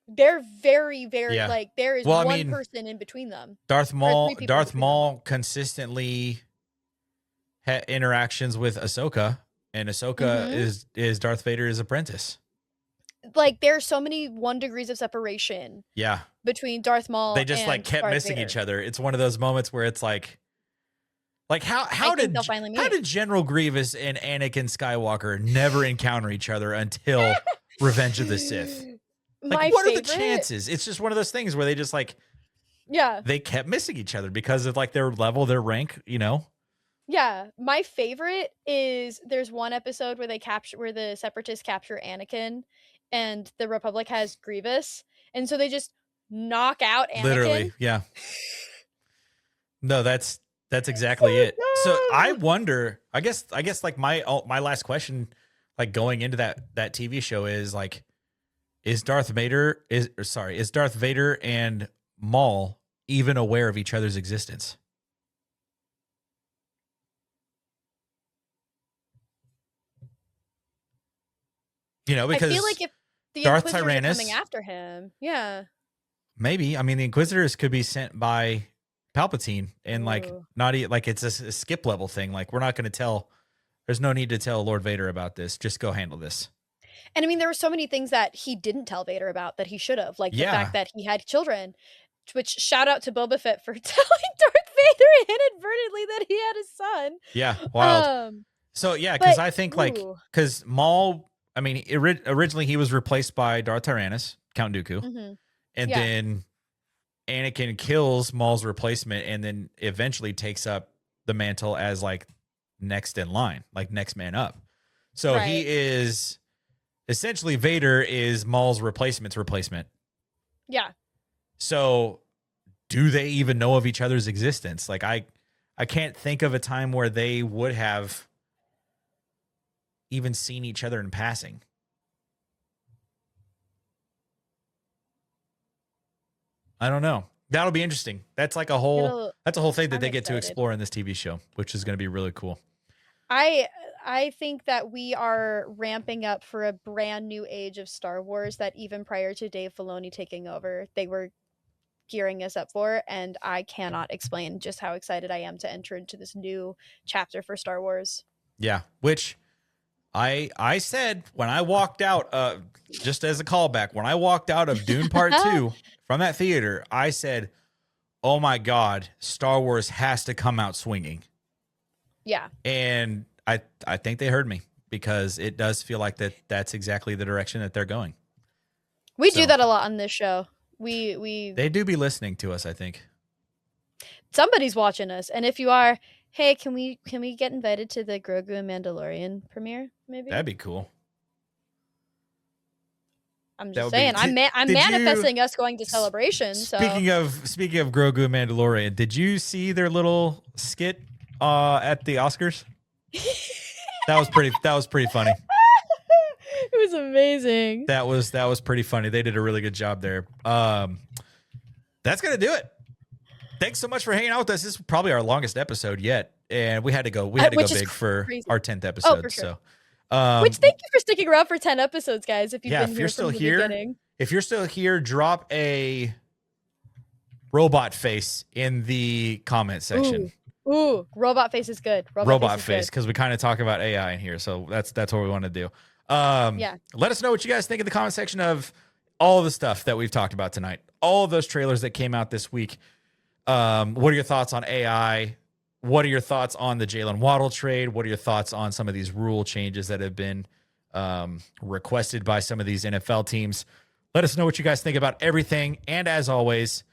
They're very, very like there is one person in between them. Darth Maul consistently had interactions with Ahsoka, and Ahsoka is Darth Vader's apprentice. Like there's so many 1 degrees of separation. Yeah. Between Darth Maul. They just like kept Darth missing Vader. each other. It's one of those moments where it's like how did General Grievous and Anakin Skywalker never encounter each other until Revenge of the Sith? Like, what are the chances? It's just one of those things where they just they kept missing each other because of like their level, their rank, Yeah, my favorite is there's one episode where where the Separatists capture Anakin, and the Republic has Grievous, and so they just knock out Anakin. Literally, yeah. No, that's exactly it. So I wonder. I guess like my last question, like going into that TV show is like, is Darth Vader and Maul even aware of each other's existence? Because I feel like if the Darth Inquisitors Tyrannus are coming after him, yeah, maybe. I mean, the Inquisitors could be sent by Palpatine, and like Ooh. like it's a skip level thing. Like we're not going to tell. There's no need to tell Lord Vader about this. Just go handle this. And I mean, there were so many things that he didn't tell Vader about that he should have, like the Yeah. fact that he had children. Which shout out to Boba Fett for telling Darth Vader inadvertently that he had a son. Yeah. Wild. So yeah, because I think because Maul, I mean, originally he was replaced by Darth Tyrannus, Count Dooku, and then Anakin kills Maul's replacement, and then eventually takes up the mantle as like next in line, like next man up. So he is essentially Vader is Maul's replacement's replacement. Yeah. So do they even know of each other's existence? Like I can't think of a time where they would have even seen each other in passing. I don't know. That'll be interesting. That's like a whole thing that they get to explore in this TV show, which is going to be really cool. I think that we are ramping up for a brand new age of Star Wars that even prior to Dave Filoni taking over, they were gearing us up for, and I cannot explain just how excited I am to enter into this new chapter for Star Wars. Yeah, which I said when I walked out, just as a callback, when I walked out of Dune Part 2 from that theater, I said, oh my God, Star Wars has to come out swinging. Yeah. And I think they heard me, because it does feel like that's exactly the direction that they're going. We do that a lot on this show. They do be listening to us, I think. Somebody's watching us, and if you are, hey, can we get invited to the Grogu and Mandalorian premiere? Maybe that'd be cool. I'm just saying. I'm manifesting us going to Celebration. Speaking of Grogu and Mandalorian, did you see their little skit at the Oscars? That was pretty funny. It was amazing. That was pretty funny. They did a really good job there. That's gonna do it. Thanks so much for hanging out with us. This is probably our longest episode yet, and we had to go big for crazy. Our 10th episode. For sure. So, which thank you for sticking around for 10 episodes, guys. If you've been here still from the beginning. If you're still here, drop a robot face in the comment section. Ooh, robot face is good. Robot face, because we kind of talk about AI in here, so that's what we want to do. Let us know what you guys think in the comment section of all of the stuff that we've talked about tonight. All of those trailers that came out this week. What are your thoughts on AI? What are your thoughts on the Jaylen Waddle trade? What are your thoughts on some of these rule changes that have been requested by some of these NFL teams? Let us know what you guys think about everything. And as always,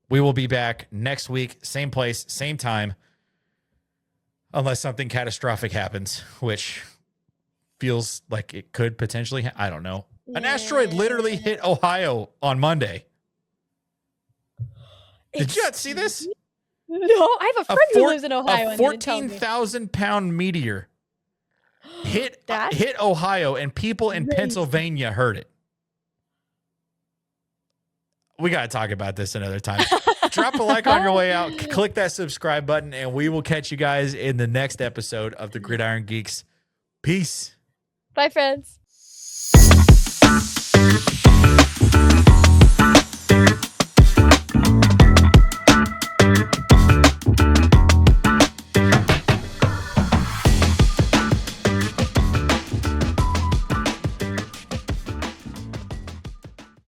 we will be back next week, same place, same time, unless something catastrophic happens, which feels like it could potentially. I don't know. An asteroid literally hit Ohio on Monday. Did you not see this? No, I have a friend who lives in Ohio. A 14,000-pound meteor hit Ohio, and people in Pennsylvania heard it. We got to talk about this another time. Drop a like on your way out. Click that subscribe button, and we will catch you guys in the next episode of the Gridiron Geeks. Peace. Bye, friends.